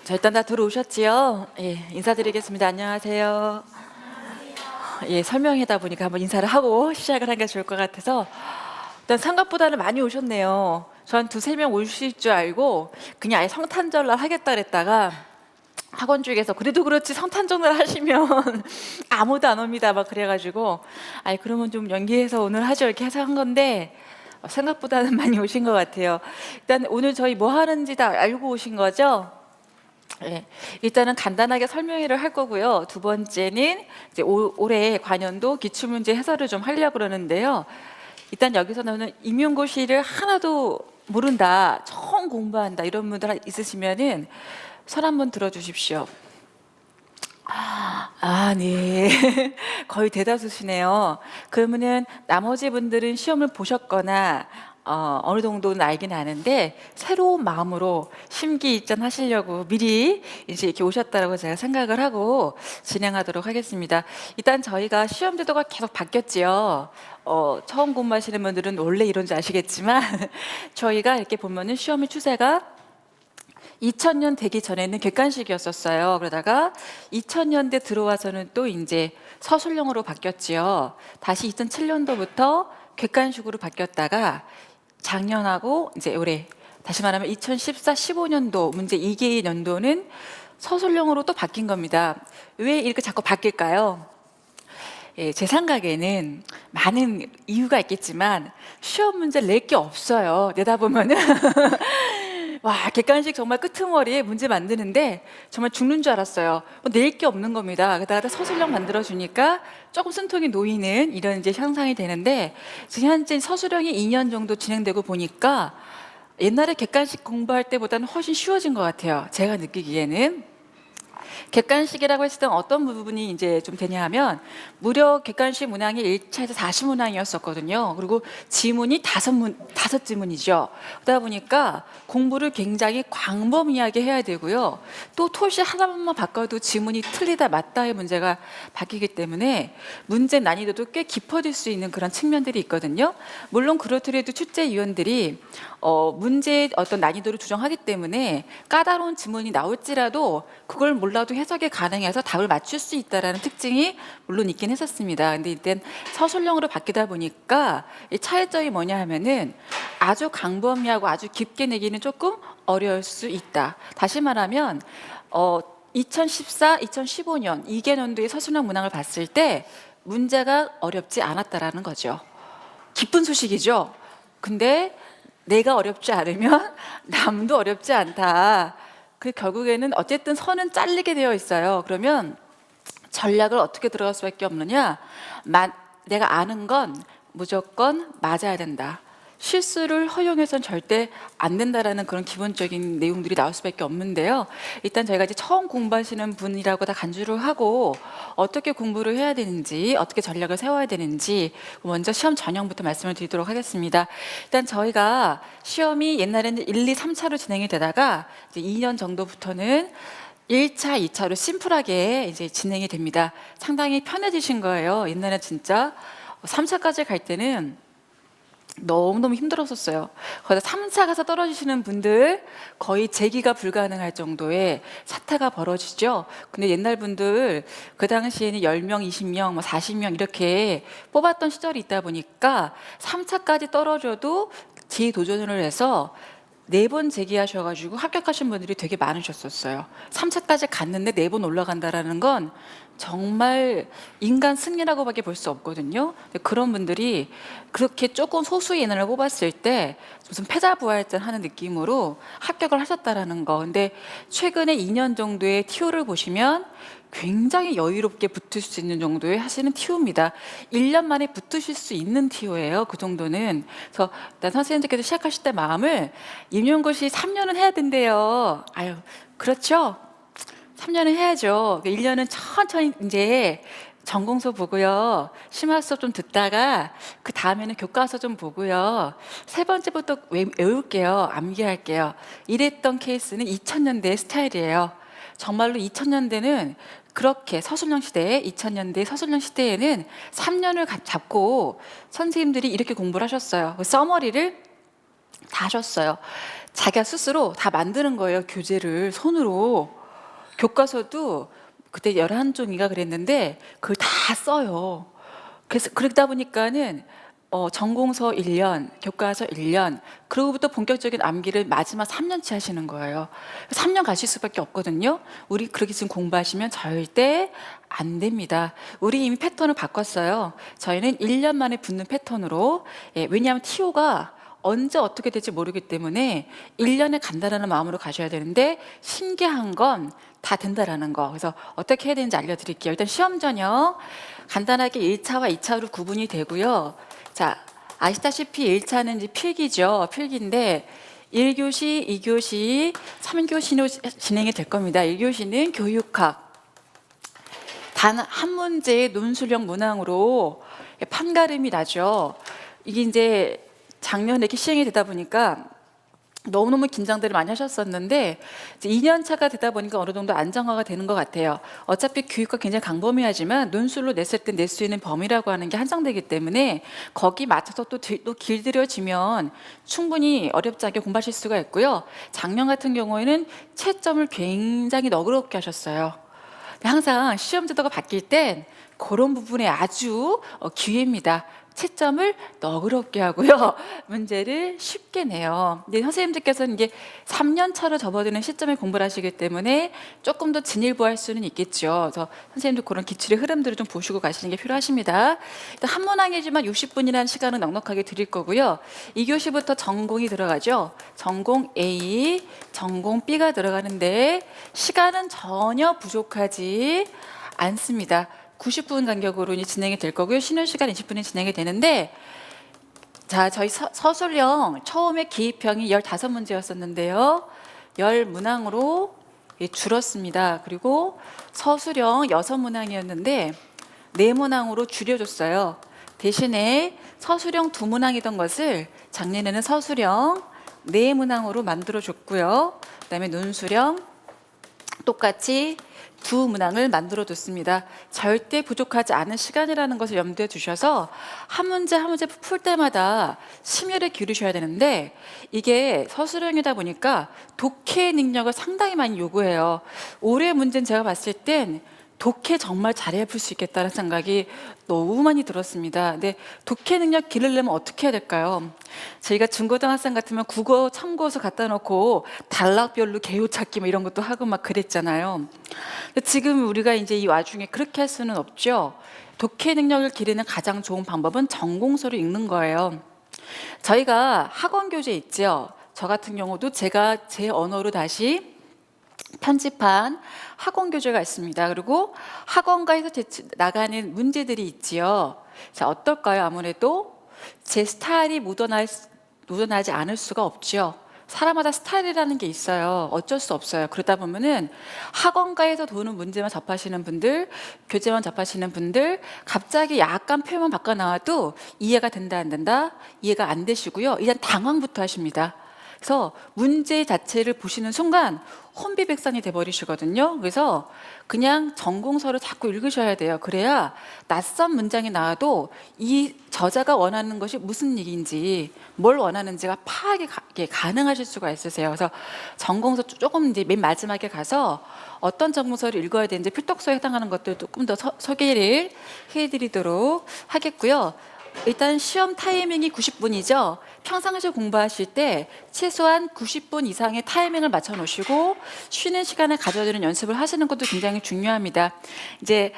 저 일단 다 들어오셨지요? 예, 인사드리겠습니다. 안녕하세요. 예, 설명이다 보니까 한번 인사를 하고 시작을 하는 게 좋을 것 같아서 일단 생각보다는 많이 오셨네요. 저 한 두세 명 오실 줄 알고 그냥 아예 성탄절날 하겠다 그랬다가 학원 쪽에서 그래도 그렇지 성탄절날 하시면 아무도 안 옵니다 막 그래가지고 아이 그러면 좀 연기해서 오늘 하죠 이렇게 해서 한 건데 생각보다는 많이 오신 것 같아요. 일단 오늘 저희 뭐 하는지 다 알고 오신 거죠? 예, 일단은 간단하게 설명회를 할 거고요. 두 번째는 이제 올해 관연도 기출문제 해설을 좀 하려고 그러는데요. 일단 여기서 나오는 임용고시를 하나도 모른다, 처음 공부한다 이런 분들 있으시면은 손 한번 들어주십시오. 아, 네. 거의 대다수시네요. 그러면은 나머지 분들은 시험을 보셨거나 어느 정도는 알긴 아는데 새로운 마음으로 심기일전하시려고 미리 이제 이렇게 오셨다라고 제가 생각을 하고 진행하도록 하겠습니다. 일단 저희가 시험 제도가 계속 바뀌었지요. 처음 공부하시는 분들은 원래 이런지 아시겠지만 저희가 이렇게 보면은 시험의 추세가 2000년 되기 전에는 객관식이었었어요. 그러다가 2000년대 들어와서는 또 이제 서술형으로 바뀌었지요. 다시 2007년도부터 객관식으로 바뀌었다가 작년하고 이제 올해 다시 말하면 2014, 15년도 문제 2개 연도는 서술형으로 또 바뀐 겁니다. 왜 이렇게 자꾸 바뀔까요? 예, 제 생각에는 많은 이유가 있겠지만 시험 문제 낼 게 없어요. 내다 보면은 와, 객관식 정말 끄트머리에 문제 만드는데 정말 죽는 줄 알았어요. 낼 게 없는 겁니다. 게다가 서술형 만들어주니까 조금 숨통이 놓이는 이런 이제 향상이 되는데 지금 현재 서술형이 2년 정도 진행되고 보니까 옛날에 객관식 공부할 때보다는 훨씬 쉬워진 것 같아요. 제가 느끼기에는. 객관식이라고 했을 땐 어떤 부분이 이제 좀 되냐 하면 무려 객관식 문항이 1차에서 40문항이었었거든요. 그리고 지문이 다섯 지문이죠. 그러다 보니까 공부를 굉장히 광범위하게 해야 되고요. 또 토시 하나만 바꿔도 지문이 틀리다 맞다의 문제가 바뀌기 때문에 문제 난이도도 꽤 깊어질 수 있는 그런 측면들이 있거든요. 물론 그렇더라도 출제위원들이 문제의 어떤 난이도를 조정하기 때문에 까다로운 지문이 나올지라도 그걸 몰라도 해석이 가능해서 답을 맞출 수 있다는 특징이 물론 있긴 했었습니다. 근데 이땐 서술형으로 바뀌다 보니까 이 차이점이 뭐냐 하면은 아주 광범위하고 아주 깊게 내기는 조금 어려울 수 있다. 다시 말하면 2014, 2015년 2개 년도의 서술형 문항을 봤을 때 문제가 어렵지 않았다라는 거죠. 기쁜 소식이죠. 근데 내가 어렵지 않으면 남도 어렵지 않다. 그 결국에는 어쨌든 선은 잘리게 되어 있어요. 그러면 전략을 어떻게 들어갈 수밖에 없느냐? 내가 아는 건 무조건 맞아야 된다. 실수를 허용해서는 절대 안 된다라는 그런 기본적인 내용들이 나올 수밖에 없는데요. 일단 저희가 이제 처음 공부하시는 분이라고 다 간주를 하고 어떻게 공부를 해야 되는지, 어떻게 전략을 세워야 되는지 먼저 시험 전형부터 말씀을 드리도록 하겠습니다. 일단 저희가 시험이 옛날에는 1, 2, 3차로 진행이 되다가 이제 2년 정도부터는 1차, 2차로 심플하게 이제 진행이 됩니다. 상당히 편해지신 거예요. 옛날에 진짜 3차까지 갈 때는 너무너무 힘들었었어요. 거기다 3차 가서 떨어지시는 분들 거의 재기가 불가능할 정도의 사태가 벌어지죠. 근데 옛날 분들 그 당시에는 10명, 20명, 뭐 40명 이렇게 뽑았던 시절이 있다 보니까 3차까지 떨어져도 재도전을 해서 4번 재기하셔가지고 합격하신 분들이 되게 많으셨었어요. 3차까지 갔는데 4번 올라간다라는 건 정말 인간 승리라고밖에 볼 수 없거든요. 그런 분들이 그렇게 조금 소수의 인원을 뽑았을 때 무슨 패자부활전 하는 느낌으로 합격을 하셨다라는 거. 근데 최근에 2년 정도의 TO를 보시면 굉장히 여유롭게 붙을 수 있는 정도의 하시는 TO입니다. 1년 만에 붙으실 수 있는 TO예요. 그 정도는. 그래서 일단 선생님들께서 시작하실 때 마음을 임용고시 3년은 해야 된대요. 아유, 그렇죠? 3년은 해야죠. 1년은 천천히 이제 전공서 보고요. 심화 수업 좀 듣다가 그 다음에는 교과서 좀 보고요. 세 번째부터 외울게요. 암기할게요. 이랬던 케이스는 2000년대 스타일이에요. 정말로 2000년대는 그렇게 서술형 시대에 2000년대 서술형 시대에는 3년을 잡고 선생님들이 이렇게 공부를 하셨어요. 서머리를 다 하셨어요. 자기가 스스로 다 만드는 거예요. 교재를 손으로. 교과서도 그때 11종인가 그랬는데 그걸 다 써요. 그래서 그러다 보니까는 전공서 1년, 교과서 1년, 그러고부터 본격적인 암기를 마지막 3년치 하시는 거예요. 3년 가실 수밖에 없거든요. 우리 그렇게 지금 공부하시면 절대 안 됩니다. 우리 이미 패턴을 바꿨어요. 저희는 1년 만에 붙는 패턴으로, 왜냐하면 TO가 언제 어떻게 될지 모르기 때문에 1년에 간다라는 마음으로 가셔야 되는데, 신기한 건 다 된다라는 거. 그래서 어떻게 해야 되는지 알려드릴게요. 일단 시험 전형 간단하게 1차와 2차로 구분이 되고요. 자, 아시다시피 1차는 이제 필기죠. 필기인데 1교시, 2교시, 3교시로 진행이 될 겁니다. 1교시는 교육학. 단 한 문제의 논술형 문항으로 판가름이 나죠. 이게 이제 작년에 이렇게 시행이 되다 보니까 너무너무 긴장들을 많이 하셨었는데, 이제 2년 차가 되다 보니까 어느 정도 안정화가 되는 것 같아요. 어차피 교육과 굉장히 광범위하지만 논술로 냈을 때 낼 수 있는 범위라고 하는 게 한정되기 때문에 거기 맞춰서 또 길들여지면 충분히 어렵지 않게 공부하실 수가 있고요. 작년 같은 경우에는 채점을 굉장히 너그럽게 하셨어요. 항상 시험 제도가 바뀔 땐 그런 부분에 아주 기회입니다. 채점을 너그럽게 하고요. 문제를 쉽게 내요. 근데 선생님들께서는 이게 3년 차로 접어드는 시점에 공부를 하시기 때문에 조금 더 진일보할 수는 있겠죠. 그래서 선생님도 그런 기출의 흐름들을 좀 보시고 가시는 게 필요하십니다. 일단 한 문항이지만 60분이라는 시간은 넉넉하게 드릴 거고요. 2교시부터 전공이 들어가죠. 전공 A, 전공 B가 들어가는데 시간은 전혀 부족하지 않습니다. 90분 간격으로 진행이 될 거고요. 쉬는 시간 20분이 진행이 되는데, 자, 저희 서술형 처음에 기입형이 15문제였었는데요. 10문항으로 줄었습니다. 그리고 서술형 6문항이었는데 4문항으로 줄여줬어요. 대신에 서술형 2문항이던 것을 작년에는 서술형 4문항으로 만들어줬고요. 그다음에 논술형 똑같이 2문항을 만들어뒀습니다. 절대 부족하지 않은 시간이라는 것을 염두에 두셔서 한 문제 한 문제 풀 때마다 심혈을 기울이셔야 되는데, 이게 서술형이다 보니까 독해 능력을 상당히 많이 요구해요. 올해 문제는 제가 봤을 땐 독해 정말 잘해야 풀 수 있겠다는 생각이 너무 많이 들었습니다. 근데 독해 능력 기르려면 어떻게 해야 될까요? 저희가 중고등학생 같으면 국어 참고서 갖다 놓고 단락별로 개요 찾기 뭐 이런 것도 하고 막 그랬잖아요. 근데 지금 우리가 이제 이 와중에 그렇게 할 수는 없죠. 독해 능력을 기르는 가장 좋은 방법은 전공서를 읽는 거예요. 저희가 학원 교재 있죠. 저 같은 경우도 제가 제 언어로 다시 편집한 학원 교재가 있습니다. 그리고 학원가에서 나가는 문제들이 있지요. 자, 어떨까요? 아무래도 제 스타일이 묻어나지 않을 수가 없죠. 사람마다 스타일이라는 게 있어요. 어쩔 수 없어요. 그러다 보면은 학원가에서 도는 문제만 접하시는 분들, 교재만 접하시는 분들, 갑자기 약간 표현만 바꿔 나와도 이해가 된다 안 된다? 이해가 안 되시고요. 일단 당황부터 하십니다. 그래서 문제 자체를 보시는 순간 혼비백산이 돼버리시거든요. 그래서 그냥 전공서를 자꾸 읽으셔야 돼요. 그래야 낯선 문장이 나와도 이 저자가 원하는 것이 무슨 얘기인지, 뭘 원하는지가 파악이 가능하실 수가 있으세요. 그래서 전공서 조금 이제 맨 마지막에 가서 어떤 전공서를 읽어야 되는지 필독서에 해당하는 것들 조금 더 소개를 해드리도록 하겠고요. 일단 시험 타이밍이 90분이죠. 평상시에 공부하실 때 최소한 90분 이상의 타이밍을 맞춰 놓으시고 쉬는 시간을 가져주는 연습을 하시는 것도 굉장히 중요합니다. 이제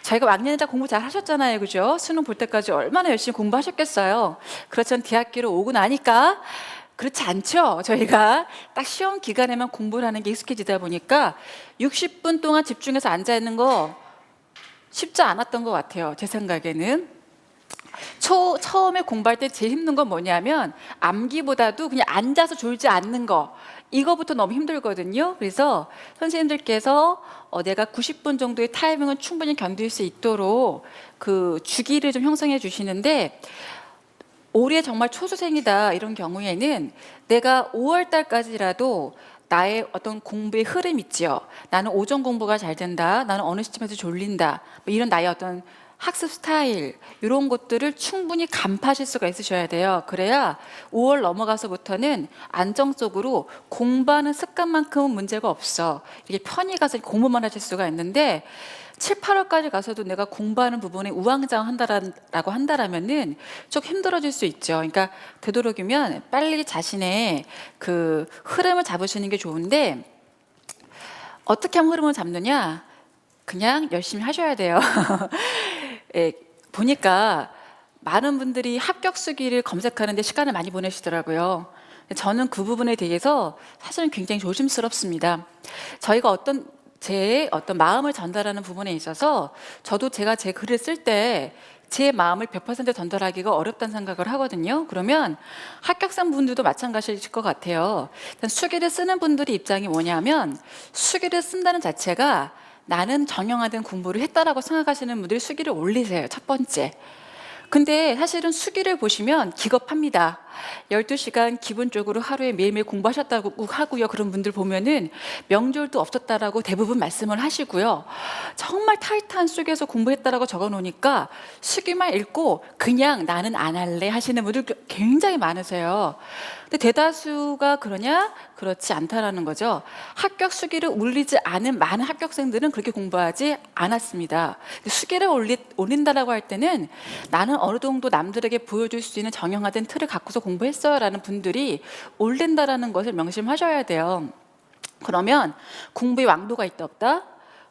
저희가 왕년에 다 공부 잘 하셨잖아요. 그죠? 수능 볼 때까지 얼마나 열심히 공부하셨겠어요. 그렇지만 대학교로 오고 나니까 그렇지 않죠. 저희가 딱 시험 기간에만 공부를 하는 게 익숙해지다 보니까 60분 동안 집중해서 앉아있는 거 쉽지 않았던 것 같아요. 제 생각에는. 처음에 공부할 때 제일 힘든 건 뭐냐면 암기보다도 그냥 앉아서 졸지 않는 거, 이거부터 너무 힘들거든요. 그래서 선생님들께서 내가 90분 정도의 타이밍은 충분히 견딜 수 있도록 그 주기를 좀 형성해 주시는데, 올해 정말 초수생이다 이런 경우에는 내가 5월 달까지라도 나의 어떤 공부의 흐름 있지요. 나는 오전 공부가 잘 된다. 나는 어느 시점에서 졸린다. 뭐 이런 나의 어떤 학습 스타일 이런 것들을 충분히 간파하실 수가 있으셔야 돼요. 그래야 5월 넘어가서부터는 안정적으로 공부하는 습관만큼은 문제가 없어. 이렇게 편히 가서 공부만 하실 수가 있는데 7, 8월까지 가서도 내가 공부하는 부분에 우왕좌왕한다라고 한다라면은 좀 힘들어질 수 있죠. 그러니까 되도록이면 빨리 자신의 그 흐름을 잡으시는 게 좋은데 어떻게 하면 흐름을 잡느냐? 그냥 열심히 하셔야 돼요. 예, 보니까 많은 분들이 합격 수기를 검색하는데 시간을 많이 보내시더라고요. 저는 그 부분에 대해서 사실은 굉장히 조심스럽습니다. 저희가 제 어떤 마음을 전달하는 부분에 있어서 저도 제가 제 글을 쓸 때 제 마음을 100% 전달하기가 어렵다는 생각을 하거든요. 그러면 합격생 분들도 마찬가지일 것 같아요. 일단 수기를 쓰는 분들의 입장이 뭐냐면 수기를 쓴다는 자체가 나는 정형화된 공부를 했다라고 생각하시는 분들이 수기를 올리세요. 첫 번째. 근데 사실은 수기를 보시면 기겁합니다. 12시간 기본적으로 하루에 매일매일 공부하셨다고 하고요. 그런 분들 보면은 명절도 없었다라고 대부분 말씀을 하시고요. 정말 타이트한 수기에서 공부했다라고 적어 놓으니까 수기만 읽고 그냥 나는 안 할래 하시는 분들 굉장히 많으세요. 근데 대다수가 그러냐? 그렇지 않다라는 거죠. 합격 수기를 올리지 않은 많은 합격생들은 그렇게 공부하지 않았습니다. 수기를 올린다라고 할 때는 나는 어느 정도 남들에게 보여줄 수 있는 정형화된 틀을 갖고서 공부했어요 라는 분들이 올린다라는 것을 명심하셔야 돼요. 그러면 공부의 왕도가 있다 없다?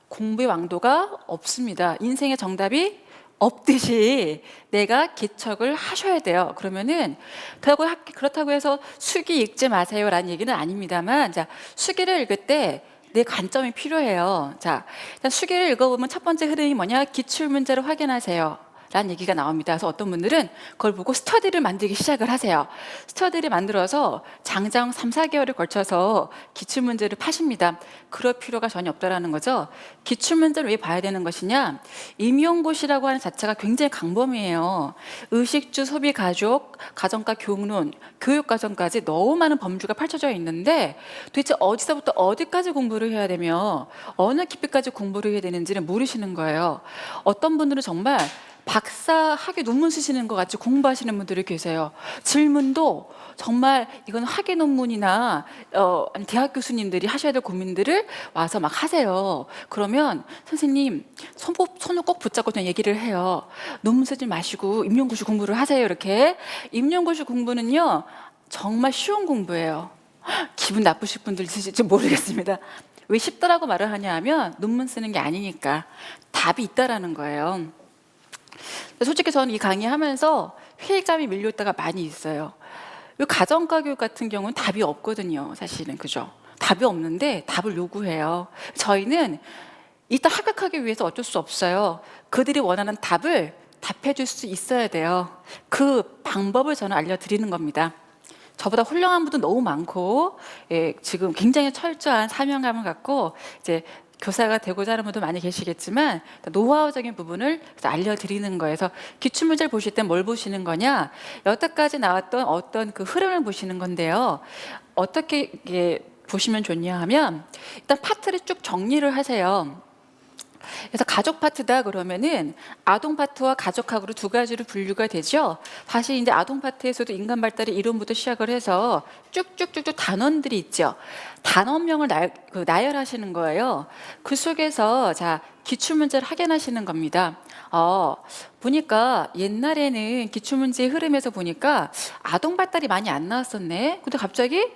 공부의 왕도가 없습니다. 인생의 정답이 없듯이 내가 개척을 하셔야 돼요. 그러면은 그렇다고 해서 수기 읽지 마세요라는 얘기는 아닙니다만, 자, 수기를 읽을 때 내 관점이 필요해요. 자, 일단 수기를 읽어보면 첫 번째 흐름이 뭐냐? 기출 문제를 확인하세요. 라는 얘기가 나옵니다. 그래서 어떤 분들은 그걸 보고 스터디를 만들기 시작을 하세요. 스터디를 만들어서 장장 3, 4개월에 걸쳐서 기출문제를 파십니다. 그럴 필요가 전혀 없다라는 거죠. 기출문제를 왜 봐야 되는 것이냐? 임용고시라고 하는 자체가 굉장히 강범위해요. 의식주, 소비, 가족, 가정과 교육론, 교육과정까지 너무 많은 범주가 펼쳐져 있는데 도대체 어디서부터 어디까지 공부를 해야 되며 어느 깊이까지 공부를 해야 되는지를 모르시는 거예요. 어떤 분들은 정말 박사 학위 논문 쓰시는 것 같이 공부하시는 분들이 계세요. 질문도 정말 이건 학위 논문이나 대학 교수님들이 하셔야 될 고민들을 와서 막 하세요. 그러면 선생님 손을 꼭 붙잡고 좀 얘기를 해요. 논문 쓰지 마시고 임용고시 공부를 하세요. 이렇게. 임용고시 공부는요 정말 쉬운 공부예요. 기분 나쁘실 분들 있으실지 모르겠습니다. 왜 쉽다라고 말을 하냐 하면 논문 쓰는 게 아니니까 답이 있다라는 거예요. 솔직히 저는 이 강의하면서 회의감이 밀려올 때가 많이 있어요. 가정과 교육 같은 경우는 답이 없거든요. 사실은 그죠? 답이 없는데 답을 요구해요. 저희는 일단 합격하기 위해서 어쩔 수 없어요. 그들이 원하는 답을 답해줄 수 있어야 돼요. 그 방법을 저는 알려드리는 겁니다. 저보다 훌륭한 분도 너무 많고 지금 굉장히 철저한 사명감을 갖고 이제 교사가 되고자 하는 분도 많이 계시겠지만 노하우적인 부분을 알려드리는 거예요. 그래서 기출문제를 보실 때 뭘 보시는 거냐? 여태까지 나왔던 어떤 그 흐름을 보시는 건데요. 어떻게 보시면 좋냐 하면 일단 파트를 쭉 정리를 하세요. 그래서 가족 파트다 그러면은 아동 파트와 가족학으로 두 가지로 분류가 되죠. 다시 이제 아동 파트에서도 인간 발달의 이론부터 시작을 해서 쭉쭉쭉쭉 단원들이 있죠. 단원명을 나열하시는 거예요. 그 속에서 자 기출문제를 확인하시는 겁니다. 보니까 옛날에는 기출문제의 흐름에서 보니까 아동 발달이 많이 안 나왔었네. 근데 갑자기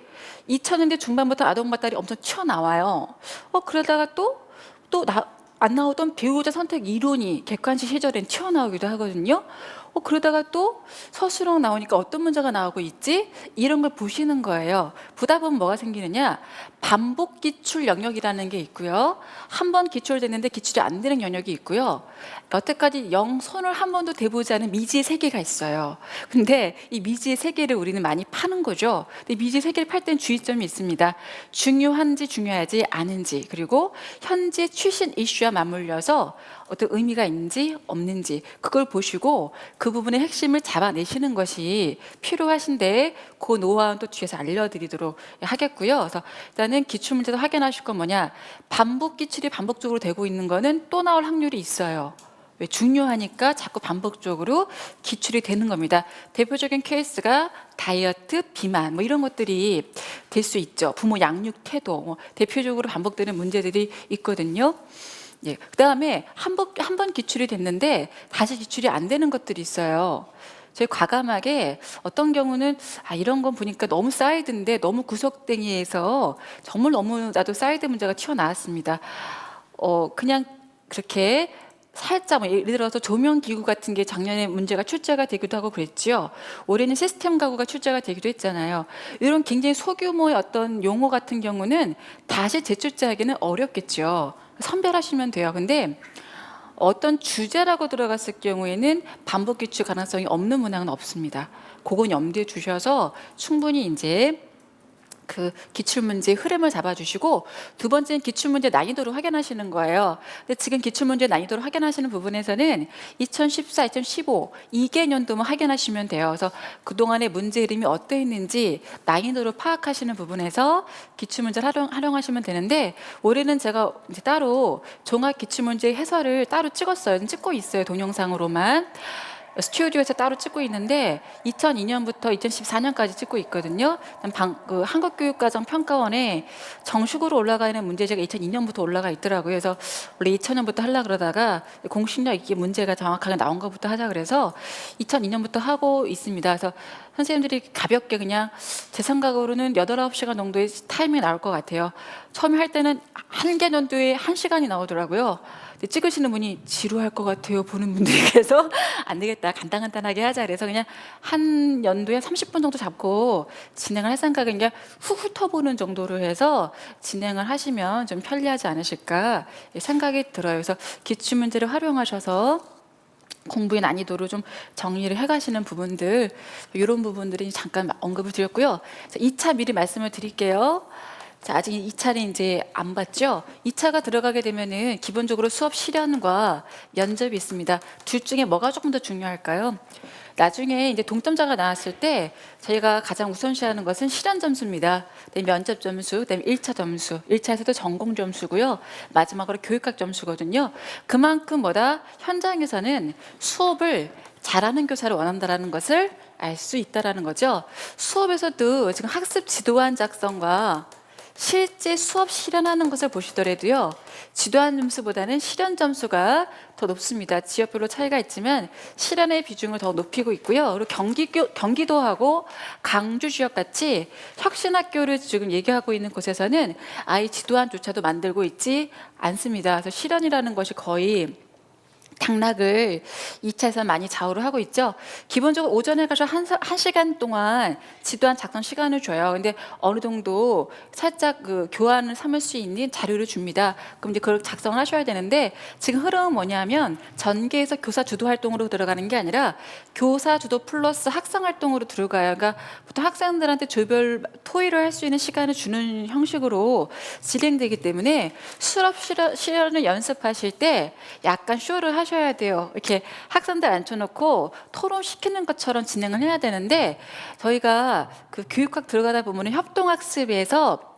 2000년대 중반부터 아동 발달이 엄청 튀어나와요. 그러다가 안 나오던 배우자 선택 이론이 객관식 시절엔 튀어나오기도 하거든요. 그러다가 또 서술형 나오니까 어떤 문제가 나오고 있지? 이런 걸 보시는 거예요. 보다 보면 뭐가 생기느냐? 반복 기출 영역이라는 게 있고요. 한 번 기출됐는데 기출이 안 되는 영역이 있고요. 여태까지 손을 한 번도 대보지 않은 미지의 세계가 있어요. 근데 이 미지의 세계를 우리는 많이 파는 거죠. 근데 미지의 세계를 팔 땐 주의점이 있습니다. 중요한지 중요하지 않은지, 그리고 현재 최신 이슈와 맞물려서 어떤 의미가 있는지 없는지 그걸 보시고 그 부분의 핵심을 잡아내시는 것이 필요하신데 그 노하우는 또 뒤에서 알려드리도록 하겠고요. 그래서 일단은 기출문제도 확인하실 건 뭐냐? 반복 기출이 반복적으로 되고 있는 거는 또 나올 확률이 있어요. 왜 중요하니까 자꾸 반복적으로 기출이 되는 겁니다. 대표적인 케이스가 다이어트, 비만 뭐 이런 것들이 될 수 있죠. 부모 양육 태도 뭐 대표적으로 반복되는 문제들이 있거든요. 예, 그다음에 한 번 기출이 됐는데 다시 기출이 안 되는 것들이 있어요. 저희 과감하게 어떤 경우는 이런 건 보니까 너무 사이드인데 너무 구석탱이에서 정말 너무나도 사이드 문제가 튀어나왔습니다. 그냥 그렇게 살짝 뭐 예를 들어서 조명 기구 같은 게 작년에 문제가 출제가 되기도 하고 그랬지요. 올해는 시스템 가구가 출제가 되기도 했잖아요. 이런 굉장히 소규모의 어떤 용어 같은 경우는 다시 재출제하기는 어렵겠죠. 선별하시면 돼요. 근데 어떤 주제라고 들어갔을 경우에는 반복 기출 가능성이 없는 문항은 없습니다. 그건 염두에 두셔서 충분히 이제 그 기출문제 흐름을 잡아주시고, 두 번째는 기출문제 난이도를 확인하시는 거예요. 근데 지금 기출문제 난이도를 확인하시는 부분에서는 2014, 2015 2개년도만 확인하시면 돼요. 그래서 그동안의 문제 흐름이 어떠했는지 난이도를 파악하시는 부분에서 기출문제를 활용하시면 되는데, 올해는 제가 이제 따로 종합 기출문제 해설을 따로 찍었어요. 찍고 있어요. 동영상으로만. 스튜디오에서 따로 찍고 있는데 2002년부터 2014년까지 찍고 있거든요. 한국교육과정평가원에 정식으로 올라가 있는 문제제가 2002년부터 올라가 있더라고요. 그래서 원래 2000년부터 하려고 그러다가 공식력 있게 문제가 정확하게 나온 것부터 하자 그래서 2002년부터 하고 있습니다. 그래서 선생님들이 가볍게 그냥 제 생각으로는 8, 9시간 정도의 타이밍이 나올 것 같아요. 처음에 할 때는 한 개년도에 1시간이 나오더라고요. 찍으시는 분이 지루할 것 같아요. 보는 분들이. 그래서 안 되겠다. 간단하게 하자. 그래서 그냥 한 연도에 30분 정도 잡고 진행을 할 생각은 그냥 훅 훑어보는 정도로 해서 진행을 하시면 좀 편리하지 않으실까 생각이 들어요. 그래서 기출문제를 활용하셔서 공부의 난이도를 좀 정리를 해가시는 부분들, 이런 부분들이 잠깐 언급을 드렸고요. 2차 미리 말씀을 드릴게요. 자, 아직 2차는 이제 안 봤죠? 2차가 들어가게 되면은 기본적으로 수업 실현과 면접이 있습니다. 둘 중에 뭐가 조금 더 중요할까요? 나중에 이제 동점자가 나왔을 때 저희가 가장 우선시하는 것은 실현 점수입니다. 그다음에 면접 점수, 그다음에 1차 점수, 1차에서도 전공 점수고요. 마지막으로 교육학 점수거든요. 그만큼 현장에서는 수업을 잘하는 교사를 원한다라는 것을 알 수 있다라는 거죠. 수업에서도 지금 학습 지도안 작성과 실제 수업 실현하는 것을 보시더라도요, 지도안 점수보다는 실현 점수가 더 높습니다. 지역별로 차이가 있지만 실현의 비중을 더 높이고 있고요. 그리고 경기도하고 강주 지역 같이 혁신학교를 지금 얘기하고 있는 곳에서는 아예 지도안조차도 만들고 있지 않습니다. 그래서 실현이라는 것이 거의 당락을 2차에서 많이 좌우를 하고 있죠. 기본적으로 오전에 가서 한 시간 동안 지도안 작성 시간을 줘요. 근데 어느 정도 살짝 그 교환을 삼을 수 있는 자료를 줍니다. 그럼 이제 그걸 작성을 하셔야 되는데, 지금 흐름은 뭐냐면 전개에서 교사 주도 활동으로 들어가는 게 아니라 교사 주도 플러스 학생 활동으로 들어가요. 그러니까 보통 학생들한테 조별 토의를 할 수 있는 시간을 주는 형식으로 진행되기 때문에 수업 실현을 연습하실 때 약간 쇼를 하셔야 돼요. 이렇게 학생들 앉혀놓고 토론시키는 것처럼 진행을 해야 되는데, 저희가 그 교육학 들어가다 보면 협동학습에서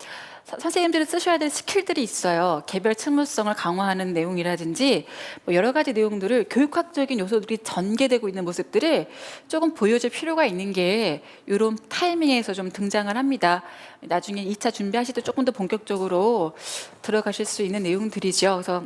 선생님들이 쓰셔야 될 스킬들이 있어요. 개별 측무성을 강화하는 내용이라든지 뭐 여러 가지 내용들을, 교육학적인 요소들이 전개되고 있는 모습들을 조금 보여줄 필요가 있는 게 이런 타이밍에서 좀 등장을 합니다. 나중에 2차 준비하실 때 조금 더 본격적으로 들어가실 수 있는 내용들이죠. 그래서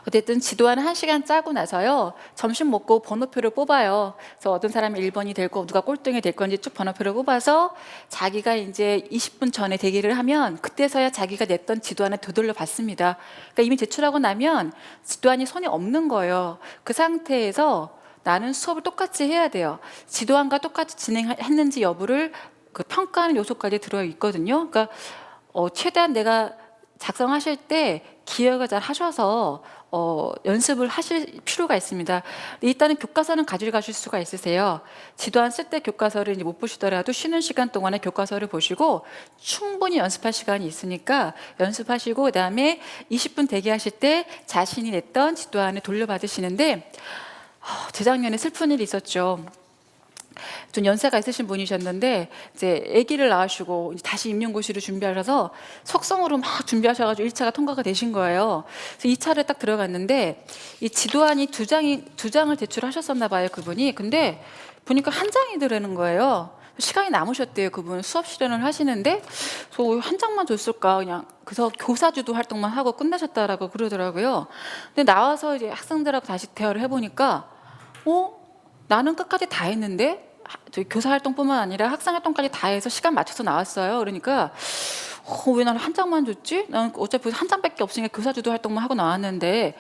어쨌든 지도안을 1시간 짜고 나서요, 점심 먹고 번호표를 뽑아요. 그래서 어떤 사람이 1번이 될 거, 누가 꼴등이 될 건지 쭉 번호표를 뽑아서 자기가 이제 20분 전에 대기를 하면 그때서야 자기가 냈던 지도안을 되돌려 봤습니다. 그러니까 이미 제출하고 나면 지도안이 손에 없는 거예요. 그 상태에서 나는 수업을 똑같이 해야 돼요. 지도안과 똑같이 진행했는지 여부를 그 평가하는 요소까지 들어 있거든요. 그러니까 최대한 내가 작성하실 때 기억을 잘 하셔서 연습을 하실 필요가 있습니다. 일단은 교과서는 가져가실 수가 있으세요. 지도안 쓸 때 교과서를 이제 못 보시더라도 쉬는 시간 동안에 교과서를 보시고 충분히 연습할 시간이 있으니까 연습하시고, 그다음에 20분 대기하실 때 자신이 냈던 지도안을 돌려받으시는데, 재작년에 슬픈 일이 있었죠. 좀 연세가 있으신 분이셨는데 이제 아기를 낳으시고 이제 다시 임용고시를 준비하셔서 속성으로 막 준비하셔가지고 1차가 통과가 되신 거예요. 그래서 2차를 딱 들어갔는데 이 지도안이 두 장을 제출하셨었나 봐요, 그분이. 근데 보니까 한 장이 들어가는 거예요. 시간이 남으셨대요, 그분 수업 실현을 하시는데. 그래서 한 장만 줬을까, 그냥 그래서 교사주도 활동만 하고 끝내셨다라고 그러더라고요. 근데 나와서 이제 학생들하고 다시 대화를 해보니까 나는 끝까지 다 했는데 저희 교사 활동뿐만 아니라 학생 활동까지 다 해서 시간 맞춰서 나왔어요. 그러니까 왜 나는 한 장만 줬지? 나는 어차피 한 장밖에 없으니까 교사주도 활동만 하고 나왔는데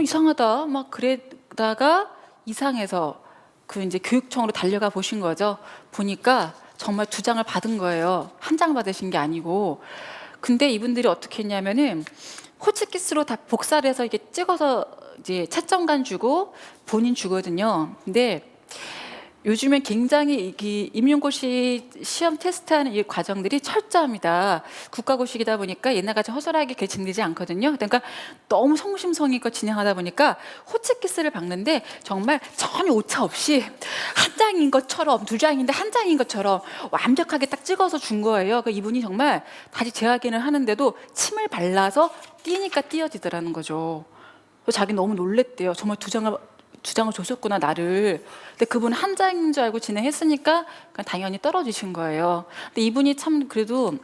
이상하다 막 그러다가 이상해서 그 이제 교육청으로 달려가 보신 거죠. 보니까 정말 두 장을 받은 거예요. 한 장 받으신 게 아니고. 근데 이분들이 어떻게 했냐면은 호치키스로 다 복사를 해서 이게 찍어서 이제 채점관 주고 본인 주거든요. 근데 요즘엔 굉장히 이 임용고시 시험 테스트하는 이 과정들이 철저합니다. 국가고시이다 보니까 옛날같이 허술하게 개칭되지 않거든요. 그러니까 너무 성심성의껏 진행하다 보니까 호치키스를 박는데 정말 전혀 오차 없이 한 장인 것처럼, 두 장인데 한 장인 것처럼 완벽하게 딱 찍어서 준 거예요. 그러니까 이분이 정말 다시 재확인을 하는데도 침을 발라서 띄니까 띄어지더라는 거죠. 그래서 자기 너무 놀랬대요. 정말 두 장을 줬었구나, 나를. 근데 그분 한 장인 줄 알고 진행했으니까 당연히 떨어지신 거예요. 근데 이분이 참 그래도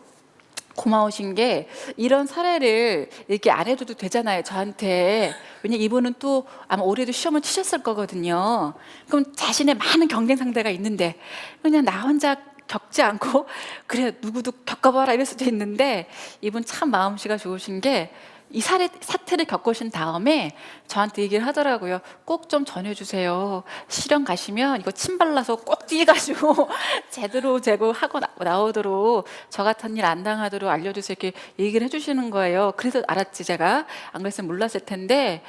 고마우신 게 이런 사례를 이렇게 안 해줘도 되잖아요, 저한테. 왜냐 이분은 또 아마 올해도 시험을 치셨을 거거든요. 그럼 자신의 많은 경쟁 상대가 있는데 그냥 나 혼자 겪지 않고 그래 누구도 겪어봐라 이럴 수도 있는데 이분 참 마음씨가 좋으신 게 이 사태를 겪으신 다음에 저한테 얘기를 하더라고요. 꼭 좀 전해주세요. 실현 가시면 이거 침 발라서 꼭 띄가지고 제대로 제거하고 나오도록 저 같은 일 안 당하도록 알려주세요. 이렇게 얘기를 해주시는 거예요. 그래서 알았지 제가. 안 그랬으면 몰랐을 텐데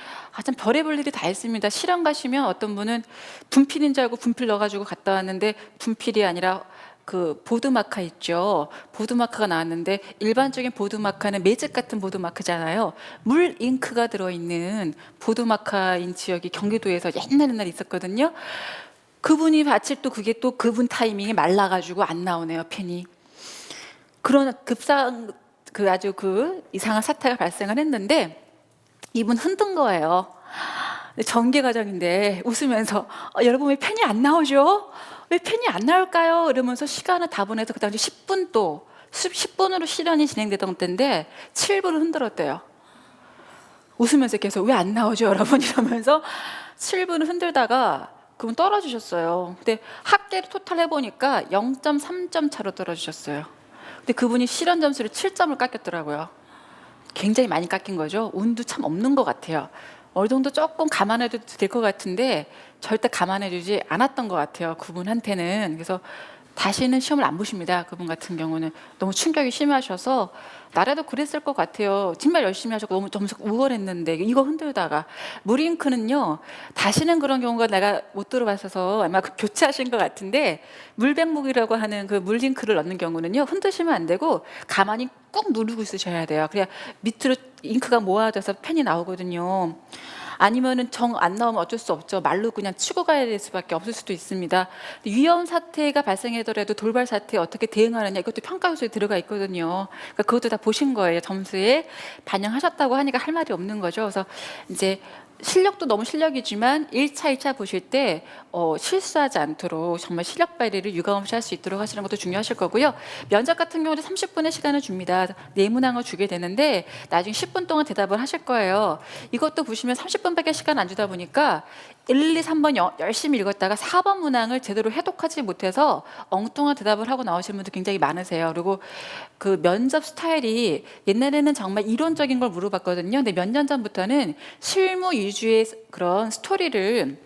참 별의별 일이 다 있습니다. 실현 가시면 어떤 분은 분필인 줄 알고 분필 넣어가지고 갔다 왔는데 분필이 아니라 그 보드마카 있죠. 보드마카가 나왔는데 일반적인 보드마카는 매직 같은 보드마크잖아요. 물 잉크가 들어있는 보드마카인 지역이 경기도에서 옛날 있었거든요. 그분이 마침 또 그게 또 그분 타이밍에 말라가지고 안 나오네요, 펜이. 그런 그 아주 그 이상한 사태가 발생을 했는데 이분 흔든 거예요. 전개 과정인데 웃으면서 여러분 왜 펜이 안 나오죠? 왜 펜이 안 나올까요? 이러면서 시간을 다 보내서 그 당시 10분으로 실현이 진행되던 때인데 7분을 흔들었대요. 웃으면서 계속 왜 안 나오죠 여러분 이러면서 7분을 흔들다가 그분 떨어지셨어요. 근데 합계를 토탈 해보니까 0.3점 차로 떨어지셨어요. 근데 그분이 실현 점수를 7점을 깎였더라고요. 굉장히 많이 깎인 거죠. 운도 참 없는 것 같아요. 어느 정도 조금 감안해도 될 것 같은데 절대 감안해주지 않았던 것 같아요, 그분한테는. 그래서 다시는 시험을 안 보십니다. 그분 같은 경우는 너무 충격이 심하셔서 나라도 그랬을 것 같아요. 정말 열심히 하셨고 너무 점수 우월했는데 이거 흔들다가 물잉크는요 다시는 그런 경우가 내가 못 들어봤어서 아마 그 교체하신 것 같은데 물백목이라고 하는 그 물잉크를 넣는 경우는요 흔드시면 안 되고 가만히 꾹 누르고 있으셔야 돼요. 그래야 밑으로 잉크가 모아져서 펜이 나오거든요. 아니면은 정 안 나오면 어쩔 수 없죠. 말로 그냥 치고 가야 될 수밖에 없을 수도 있습니다. 위험 사태가 발생하더라도 돌발 사태에 어떻게 대응하느냐 이것도 평가 요소에 들어가 있거든요. 그러니까 그것도 다 보신 거예요. 점수에 반영하셨다고 하니까 할 말이 없는 거죠. 그래서 이제 실력도 너무 실력이지만 1차, 2차 보실 때 실수하지 않도록 정말 실력 발휘를 유감없이 할 수 있도록 하시는 것도 중요하실 거고요. 면접 같은 경우는 30분의 시간을 줍니다. 내문항을 주게 되는데 나중에 10분 동안 대답을 하실 거예요. 이것도 보시면 30분밖에 시간 안 주다 보니까 1, 2, 3번 열심히 읽었다가 4번 문항을 제대로 해독하지 못해서 엉뚱한 대답을 하고 나오시는 분들 굉장히 많으세요. 그리고 그 면접 스타일이 옛날에는 정말 이론적인 걸 물어봤거든요. 근데 몇 년 전부터는 실무 위주의 그런 스토리를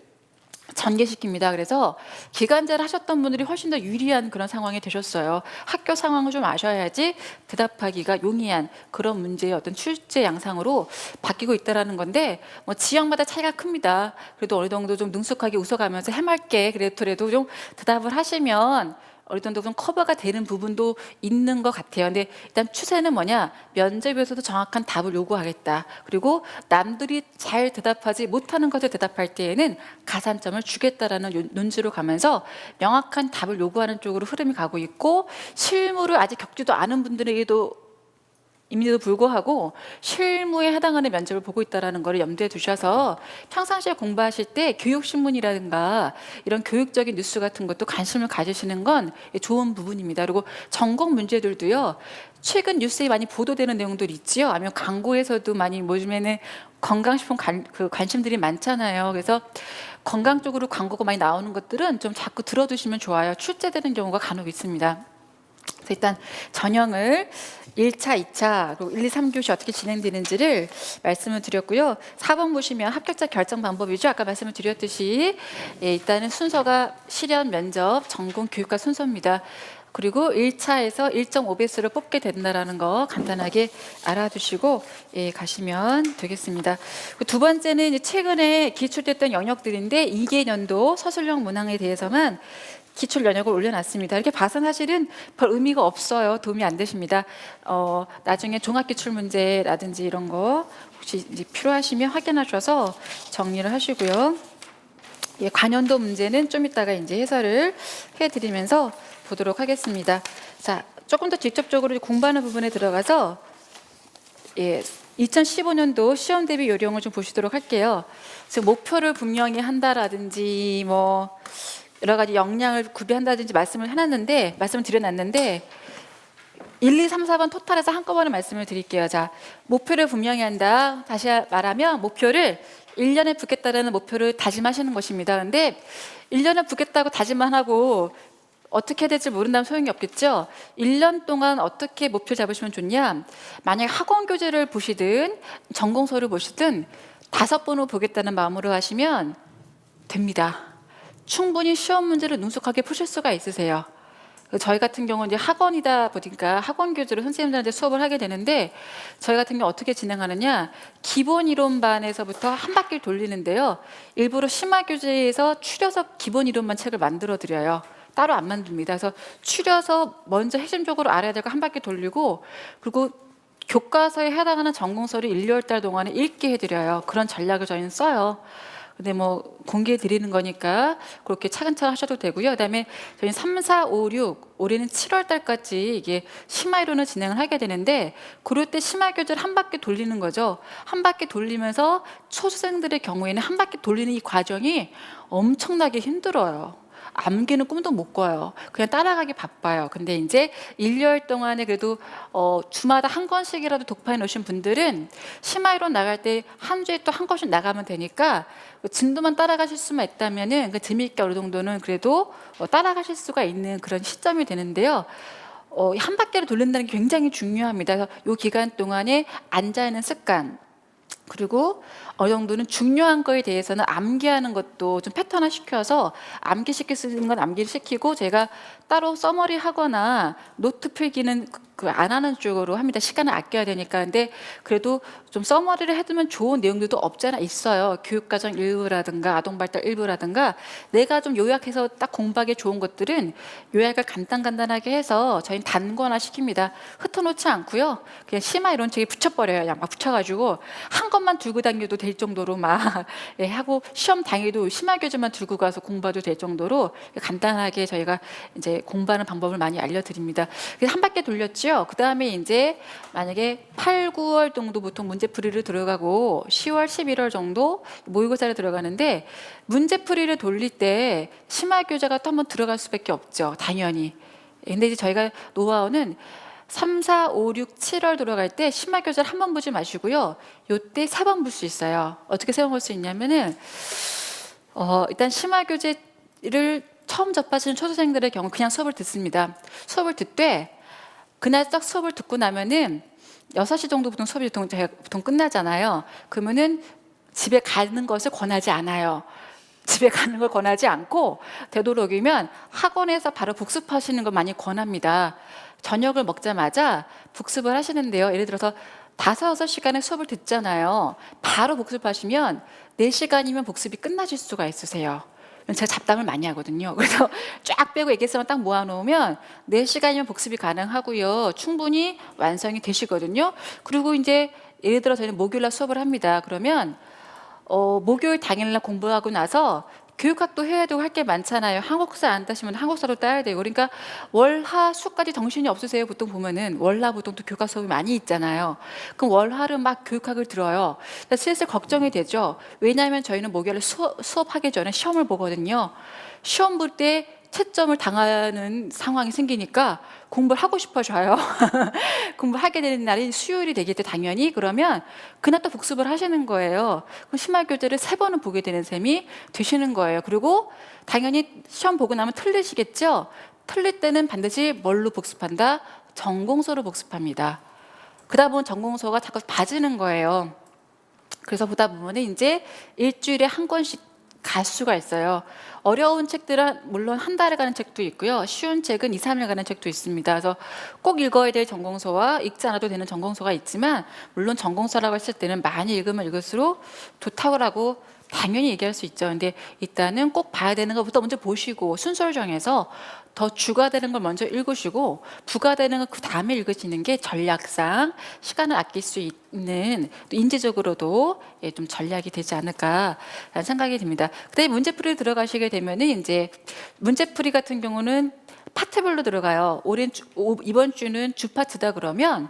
전개시킵니다. 그래서 기간제를 하셨던 분들이 훨씬 더 유리한 그런 상황이 되셨어요. 학교 상황을 좀 아셔야지 대답하기가 용이한 그런 문제의 어떤 출제 양상으로 바뀌고 있다라는 건데 뭐 지역마다 차이가 큽니다. 그래도 어느 정도 좀 능숙하게 웃어가면서 해맑게 그래도 좀 대답을 하시면 어느 정도 좀 커버가 되는 부분도 있는 것 같아요. 근데 일단 추세는 뭐냐? 면접에서도 정확한 답을 요구하겠다. 그리고 남들이 잘 대답하지 못하는 것을 대답할 때에는 가산점을 주겠다라는 논지로 가면서 명확한 답을 요구하는 쪽으로 흐름이 가고 있고, 실무를 아직 겪지도 않은 분들에게도 임에도 불구하고 실무에 해당하는 면접을 보고 있다는 것을 염두에 두셔서 평상시에 공부하실 때 교육신문이라든가 이런 교육적인 뉴스 같은 것도 관심을 가지시는 건 좋은 부분입니다. 그리고 전공 문제들도요, 최근 뉴스에 많이 보도되는 내용들이 있지요. 아니면 광고에서도 많이 요즘에는 건강식품 관심들이 많잖아요. 그래서 건강 쪽으로 광고가 많이 나오는 것들은 좀 자꾸 들어두시면 좋아요. 출제되는 경우가 간혹 있습니다. 그래서 일단 전형을 1차, 2차, 그리고 1, 2, 3교시 어떻게 진행되는지를 말씀을 드렸고요. 4번 보시면 합격자 결정 방법이죠. 아까 말씀을 드렸듯이 일단은 순서가 실연, 면접, 전공, 교육과 순서입니다. 그리고 1차에서 1.5배수를 뽑게 된다는 거 간단하게 알아두시고 가시면 되겠습니다. 두 번째는 최근에 기출됐던 영역들인데 2개년도 서술형 문항에 대해서만 기출 연역을 올려놨습니다. 이렇게 봐서 사실은 별 의미가 없어요. 도움이 안 되십니다. 나중에 종합기출 문제라든지 이런 거 혹시 이제 필요하시면 확인하셔서 정리를 하시고요. 관연도 문제는 좀 이따가 이제 해설을 해드리면서 보도록 하겠습니다. 자, 조금 더 직접적으로 공부하는 부분에 들어가서 2015년도 시험 대비 요령을 좀 보시도록 할게요. 그래서 목표를 분명히 한다라든지 뭐 여러 가지 역량을 구비한다든지 말씀을 드려놨는데 1, 2, 3, 4번 토탈에서 한꺼번에 말씀을 드릴게요. 자, 목표를 분명히 한다. 다시 말하면 목표를 1년에 붙겠다라는 목표를 다짐하시는 것입니다. 근데 1년에 붙겠다고 다짐만 하고 어떻게 해야 될지 모른다면 소용이 없겠죠. 1년 동안 어떻게 목표 잡으시면 좋냐? 만약에 학원 교재를 보시든 전공서를 보시든 5번을 보겠다는 마음으로 하시면 됩니다. 충분히 시험 문제를 능숙하게 푸실 수가 있으세요. 저희 같은 경우는 이제 학원이다 보니까 학원 교재로 선생님들한테 수업을 하게 되는데, 저희 같은 경우 어떻게 진행하느냐, 기본 이론반에서부터 한 바퀴를 돌리는데요. 일부러 심화 교재에서 추려서 기본 이론만 책을 만들어 드려요. 따로 안 만듭니다. 그래서 추려서 먼저 핵심적으로 알아야 될 거 한 바퀴 돌리고, 그리고 교과서에 해당하는 전공서를 1, 2월 달 동안에 읽게 해드려요. 그런 전략을 저희는 써요. 근데 뭐 공개해 드리는 거니까 그렇게 차근차근 하셔도 되고요. 그다음에 저희 3, 4, 5, 6 올해는 7월 달까지 이게 심화 이론을 진행을 하게 되는데, 그럴 때 심화 교재를 한 바퀴 돌리는 거죠. 한 바퀴 돌리면서 초수생들의 경우에는 한 바퀴 돌리는 이 과정이 엄청나게 힘들어요. 암기는 꿈도 못 꿔요. 그냥 따라가기 바빠요. 근데 이제 1, 2월 동안에 그래도 주마다 한 권씩이라도 독파해 놓으신 분들은 심화이론 나갈 때 한 주에 또 한 권씩 나가면 되니까 진도만 따라가실 수만 있다면은 재미있게 어느 정도는 그래도 따라가실 수가 있는 그런 시점이 되는데요. 한 바퀴를 돌린다는 게 굉장히 중요합니다. 그래서 이 기간 동안에 앉아있는 습관, 그리고 어느 정도는 중요한 거에 대해서는 암기하는 것도 좀 패턴화 시켜서 암기시킬 수 있는 건 암기를 시키고, 제가 따로 서머리 하거나 노트 필기는 안 하는 쪽으로 합니다. 시간을 아껴야 되니까. 근데 그래도 좀 서머리를 해두면 좋은 내용들도 없잖아 있어요. 교육과정 일부라든가 아동발달 일부라든가 내가 좀 요약해서 딱 공부하기 좋은 것들은 요약을 간단하게 해서 저희는 단권화 시킵니다. 흩어놓지 않고요. 그냥 심화 이론책에 붙여버려요. 그냥 막 붙여가지고 한 것만 들고 다녀도 될 정도로 막 하고, 시험 당일도 심화 교재만 들고 가서 공부해도 될 정도로 간단하게 저희가 이제 공부하는 방법을 많이 알려드립니다. 그래서 한 바퀴 돌렸죠. 그 다음에 이제 만약에 8, 9월 정도 보통 문제풀이를 들어가고 10월, 11월 정도 모의고사를 들어가는데, 문제풀이를 돌릴 때 심화 교재가 또 한번 들어갈 수밖에 없죠. 당연히. 근데 이제 저희가 노하우는 3, 4, 5, 6, 7월 들어갈 때 심화 교재를 한 번 보지 마시고요. 요때 3번 볼 수 있어요. 어떻게 3번 볼 수 있냐면은 일단 심화 교재를 처음 접하시는 초등생들의 경우 그냥 수업을 듣습니다. 수업을 듣되 그날 딱 수업을 듣고 나면은 6시 정도 보통 수업이 보통 끝나잖아요. 그러면은 집에 가는 것을 권하지 않아요. 집에 가는 걸 권하지 않고 되도록이면 학원에서 바로 복습하시는 걸 많이 권합니다. 저녁을 먹자마자 복습을 하시는데요. 예를 들어서 5, 6시간의 수업을 듣잖아요. 바로 복습하시면 4시간이면 복습이 끝나실 수가 있으세요. 제가 잡담을 많이 하거든요. 그래서 쫙 빼고 얘기했으면 딱 모아놓으면 4시간이면 복습이 가능하고요. 충분히 완성이 되시거든요. 그리고 이제 예를 들어 저희는 목요일날 수업을 합니다. 그러면 목요일 당일날 공부하고 나서 교육학도 해야 되고 할 게 많잖아요. 한국사 안 따시면 한국사도 따야 되고. 그러니까 월화 수까지 정신이 없으세요. 보통 보면은 월화 보통 또 교육학 수업이 많이 있잖아요. 그럼 월화를 막 교육학을 들어요. 슬슬 걱정이 되죠. 왜냐하면 저희는 목요일에 수업하기 전에 시험을 보거든요. 시험 볼 때 채점을 당하는 상황이 생기니까 공부를 하고 싶어져요. 공부하게 되는 날이 수요일이 되겠죠, 당연히. 그러면 그날 또 복습을 하시는 거예요. 그럼 심화교재를 3번은 보게 되는 셈이 되시는 거예요. 그리고 당연히 시험 보고 나면 틀리시겠죠? 틀릴 때는 반드시 뭘로 복습한다? 전공서로 복습합니다. 그러다 보면 전공서가 자꾸 빠지는 거예요. 그래서 보다 보면 이제 일주일에 한 권씩 갈 수가 있어요. 어려운 책들은 물론 한 달에 가는 책도 있고요. 쉬운 책은 2, 3일 가는 책도 있습니다. 그래서 꼭 읽어야 될 전공서와 읽지 않아도 되는 전공서가 있지만 물론 전공서라고 했을 때는 많이 읽으면 읽을수록 좋다고 당연히 얘기할 수 있죠. 근데 일단은 꼭 봐야 되는 것부터 먼저 보시고 순서를 정해서 더 주가 되는 걸 먼저 읽으시고 부가 되는 걸 그 다음에 읽으시는 게 전략상 시간을 아낄 수 있는 또 인지적으로도 좀 전략이 되지 않을까라는 생각이 듭니다. 그다음에 문제풀이 들어가시게 되면은 이제 문제풀이 같은 경우는 파트별로 들어가요. 이번 주는 주 파트다 그러면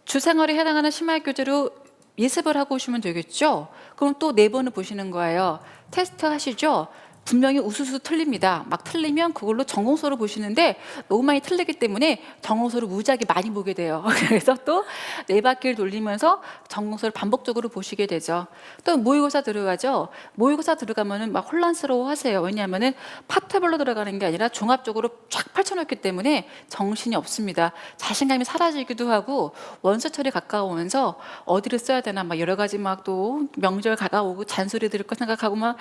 주 생활에 해당하는 심화교재로 예습을 하고 오시면 되겠죠. 그럼 또 4번을 보시는 거예요. 테스트 하시죠. 분명히 우수수 틀립니다. 막 틀리면 그걸로 전공서를 보시는데 너무 많이 틀리기 때문에 전공서를 무지하게 많이 보게 돼요. 그래서 또 4바퀴를 돌리면서 전공서를 반복적으로 보시게 되죠. 또 모의고사 들어가죠. 모의고사 들어가면은 막 혼란스러워 하세요. 왜냐하면은 파트별로 들어가는 게 아니라 종합적으로 쫙 펼쳐놓기 때문에 정신이 없습니다. 자신감이 사라지기도 하고 원서철이 가까우면서 어디를 써야 되나 막 여러 가지 막 또 명절 가까우고 잔소리 들을 거 생각하고 막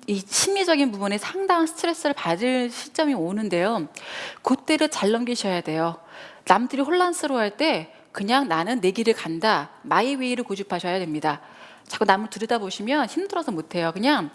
이 심리적인 부분에 상당한 스트레스를 받을 시점이 오는데요. 그때를 잘 넘기셔야 돼요. 남들이 혼란스러워할 때 그냥 나는 내 길을 간다. 마이 웨이를 고집하셔야 됩니다. 자꾸 남을 들여다보시면 힘들어서 못해요. 그냥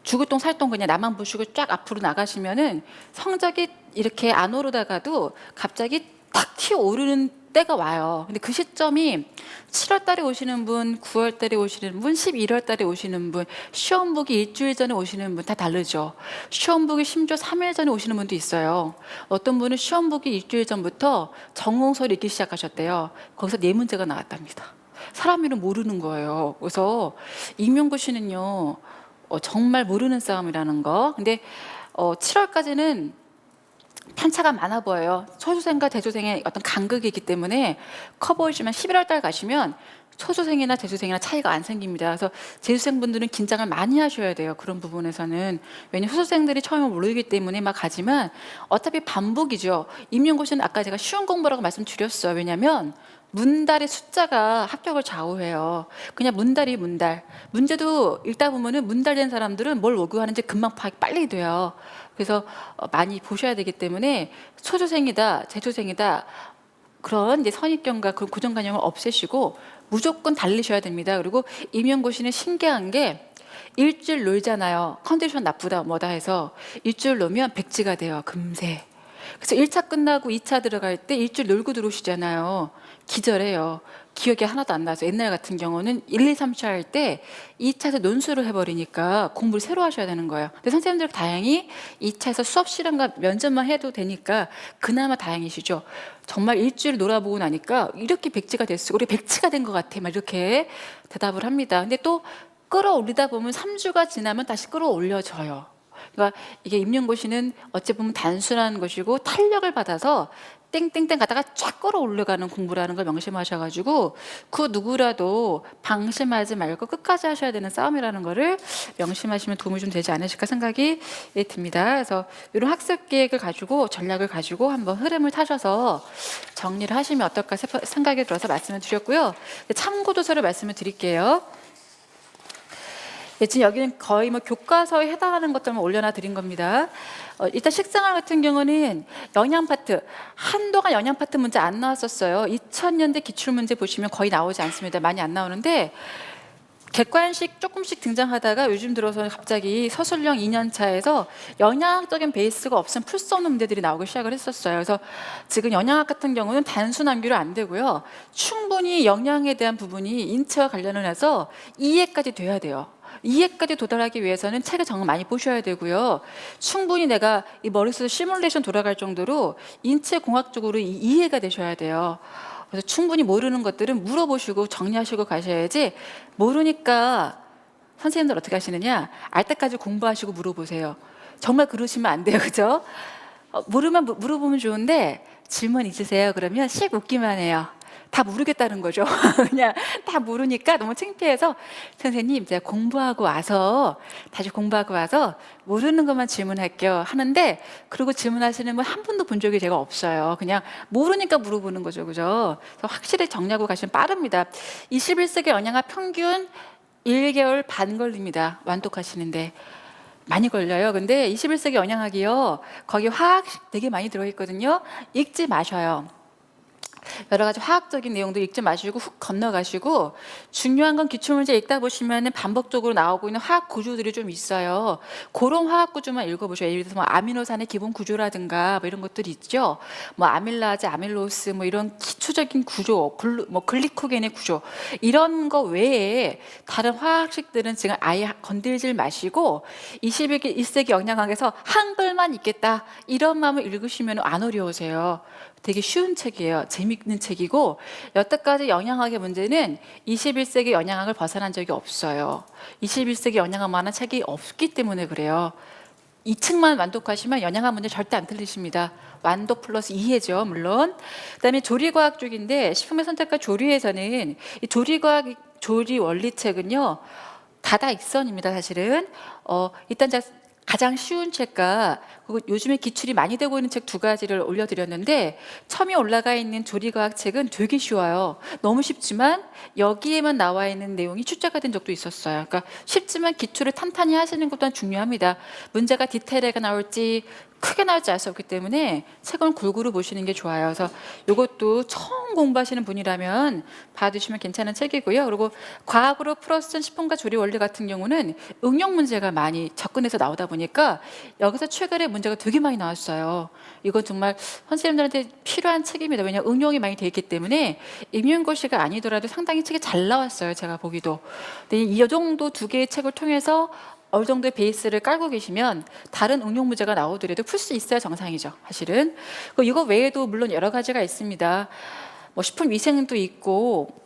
죽을 똥 살 똥 그냥 나만 보시고 쫙 앞으로 나가시면은 성적이 이렇게 안 오르다가도 갑자기 탁 튀어오르는 때가 와요. 근데 그 시점이 7월 달에 오시는 분, 9월 달에 오시는 분, 11월 달에 오시는 분, 시험 보기 일주일 전에 오시는 분 다 다르죠. 시험 보기 심지어 3일 전에 오시는 분도 있어요. 어떤 분은 시험 보기 일주일 전부터 전공서를 읽기 시작하셨대요. 거기서 4문제가 나왔답니다. 사람 이름 모르는 거예요. 그래서 임용고시는요 정말 모르는 싸움이라는 거. 근데 7월까지는 편차가 많아 보여요. 초수생과 재수생의 어떤 간극이기 때문에 커 보이지만 11월 달 가시면 초수생이나 재수생이나 차이가 안 생깁니다. 그래서 재수생분들은 긴장을 많이 하셔야 돼요. 그런 부분에서는. 왜냐하면 후수생들이 처음에 모르기 때문에 막 가지만 어차피 반복이죠. 임용고시는 아까 제가 쉬운 공부라고 말씀드렸어요. 왜냐하면 문달의 숫자가 합격을 좌우해요. 그냥 문달. 문제도 읽다 보면은 문달된 사람들은 뭘 요구하는지 금방 파악이 빨리 돼요. 그래서 많이 보셔야 되기 때문에 초조생이다, 재조생이다 그런 이제 선입견과 그 고정관념을 없애시고 무조건 달리셔야 됩니다. 그리고 임용고시는 신기한 게 일주일 놀잖아요. 컨디션 나쁘다 뭐다 해서 일주일 놀면 백지가 돼요. 금세. 그래서 1차 끝나고 2차 들어갈 때 일주일 놀고 들어오시잖아요. 기절해요. 기억이 하나도 안 나서 옛날 같은 경우는 1, 2, 3차 할 때 2차에서 논술을 해버리니까 공부를 새로 하셔야 되는 거예요. 근데 선생님들 다행히 2차에서 수업 실험과 면접만 해도 되니까 그나마 다행이시죠. 정말 일주일 놀아보고 나니까 이렇게 백지가 됐어. 우리 백지가 된 것 같아. 막 이렇게 대답을 합니다. 근데 또 끌어올리다 보면 3주가 지나면 다시 끌어올려져요. 그러니까 이게 임용고시는 어찌 보면 단순한 것이고 탄력을 받아서 땡땡땡 가다가 쫙 끌어올려가는 공부라는 걸 명심하셔가지고 그 누구라도 방심하지 말고 끝까지 하셔야 되는 싸움이라는 거를 명심하시면 도움이 좀 되지 않으실까 생각이 듭니다. 그래서 이런 학습 계획을 가지고 전략을 가지고 한번 흐름을 타셔서 정리를 하시면 어떨까 생각이 들어서 말씀을 드렸고요. 참고도서를 말씀을 드릴게요. 지금 여기는 거의 뭐 교과서에 해당하는 것들만 올려놔 드린 겁니다. 일단 식생활 같은 경우는 영양 파트, 한동안 영양 파트 문제 안 나왔었어요. 2000년대 기출문제 보시면 거의 나오지 않습니다. 많이 안 나오는데 객관식 조금씩 등장하다가 요즘 들어서 갑자기 서술형 2년 차에서 영양학적인 베이스가 없으면 풀 수 없는 문제들이 나오기 시작을 했었어요. 그래서 지금 영양학 같은 경우는 단순 암기로 안 되고요. 충분히 영양에 대한 부분이 인체와 관련을 해서 이해까지 돼야 돼요. 이해까지 도달하기 위해서는 책을 정말 많이 보셔야 되고요. 충분히 내가 이 머릿속에 시뮬레이션 돌아갈 정도로 인체 공학적으로 이해가 되셔야 돼요. 그래서 충분히 모르는 것들은 물어보시고 정리하시고 가셔야지, 모르니까 선생님들 어떻게 하시느냐, 알 때까지 공부하시고 물어보세요. 정말 그러시면 안 돼요. 그죠? 모르면 물어보면 좋은데 질문 있으세요? 그러면 씩 웃기만 해요. 다 모르겠다는 거죠. 그냥 다 모르니까 너무 창피해서 선생님 제가 공부하고 와서 다시 공부하고 와서 모르는 것만 질문할게요 하는데, 그리고 질문하시는 분 한 분도 본 적이 제가 없어요. 그냥 모르니까 물어보는 거죠. 그죠? 그래서 확실히 정리하고 가시면 빠릅니다. 21세기 영양학 평균 1개월 반 걸립니다. 완독하시는데. 많이 걸려요. 근데 21세기 영양학이요, 거기 화학 되게 많이 들어있거든요. 읽지 마셔요. 여러 가지 화학적인 내용도 읽지 마시고 훅 건너가시고, 중요한 건 기출문제 읽다 보시면 반복적으로 나오고 있는 화학 구조들이 좀 있어요. 그런 화학 구조만 읽어보셔요. 예를 들어서 뭐 아미노산의 기본 구조라든가 뭐 이런 것들이 있죠. 뭐 아밀라제, 아밀로스 뭐 이런 기초적인 구조, 뭐 글리코겐의 구조, 이런 거 외에 다른 화학식들은 지금 아예 건들질 마시고 21세기 영양학에서 한글만 읽겠다 이런 마음을 읽으시면 안 어려우세요. 되게 쉬운 책이에요. 재밌는 책이고, 여태까지 영양학의 문제는 21세기 영양학을 벗어난 적이 없어요. 21세기 영양학만한 책이 없기 때문에 그래요. 이 책만 완독하시면 영양학 문제 절대 안 틀리십니다. 완독 플러스 이해죠, 물론. 그다음에 조리과학 쪽인데, 식품의 선택과 조리에서는 이 조리과학, 조리 원리책은요 다다익선입니다. 사실은 일단 제가 가장 쉬운 책과 그리고 요즘에 기출이 많이 되고 있는 책 두 가지를 올려드렸는데, 첨이 올라가 있는 조리과학 책은 되게 쉬워요. 너무 쉽지만 여기에만 나와 있는 내용이 출제가 된 적도 있었어요. 그러니까 쉽지만 기출을 탄탄히 하시는 것 또한 중요합니다. 문제가 디테일하게 나올지 크게 나올지 알 수 없기 때문에 책은 골고루 보시는 게 좋아요. 그래서 이것도 처음 공부하시는 분이라면 봐두시면 괜찮은 책이고요. 그리고 과학으로 풀어쓴 식품과 조리 원리 같은 경우는 응용 문제가 많이 접근해서 나오다 보니까 여기서 최근에 문제가 되게 많이 나왔어요. 이건 정말 선생님들한테 필요한 책입니다. 왜냐하면 응용이 많이 돼 있기 때문에. 임용고시가 아니더라도 상당히 책이 잘 나왔어요. 제가 보기도. 근데 이 정도 두 개의 책을 통해서 어느 정도의 베이스를 깔고 계시면 다른 응용 문제가 나오더라도 풀 수 있어야 정상이죠, 사실은. 이거 외에도 물론 여러 가지가 있습니다. 뭐 식품 위생도 있고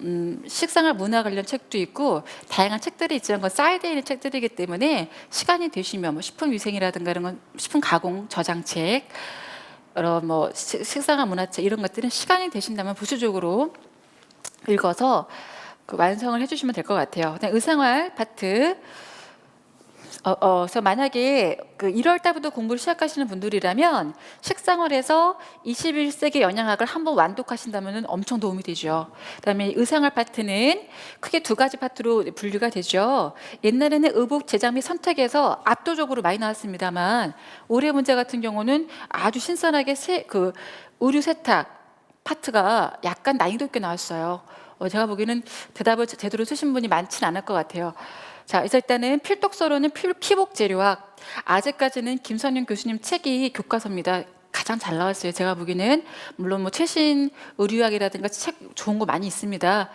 식생활 문화 관련 책도 있고 다양한 책들이 있지만 그 사이드에 있는 책들이기 때문에 시간이 되시면 뭐 식품 위생이라든가 이런 건, 식품 가공 저장책, 여러 뭐 식생활 문화책 이런 것들은 시간이 되신다면 부수적으로 읽어서 완성을 해주시면 될 것 같아요. 그다음 의생활 파트. 그래서 만약에 1월 달부터 공부를 시작하시는 분들이라면 식생활에서 21세기 영양학을 한번 완독하신다면 엄청 도움이 되죠. 그다음에 의생활 파트는 크게 두 가지 파트로 분류가 되죠. 옛날에는 의복 제작 및 선택에서 압도적으로 많이 나왔습니다만, 올해 문제 같은 경우는 아주 신선하게 의류 세탁 파트가 약간 난이도 있게 나왔어요. 제가 보기에는 대답을 제대로 쓰신 분이 많지는 않을 것 같아요. 자, 그래서 일단은 필독서로는 피복 재료학. 아직까지는 김선영 교수님 책이 교과서입니다. 가장 잘 나왔어요. 제가 보기에는. 물론 뭐 최신 의류학이라든가 책 좋은 거 많이 있습니다.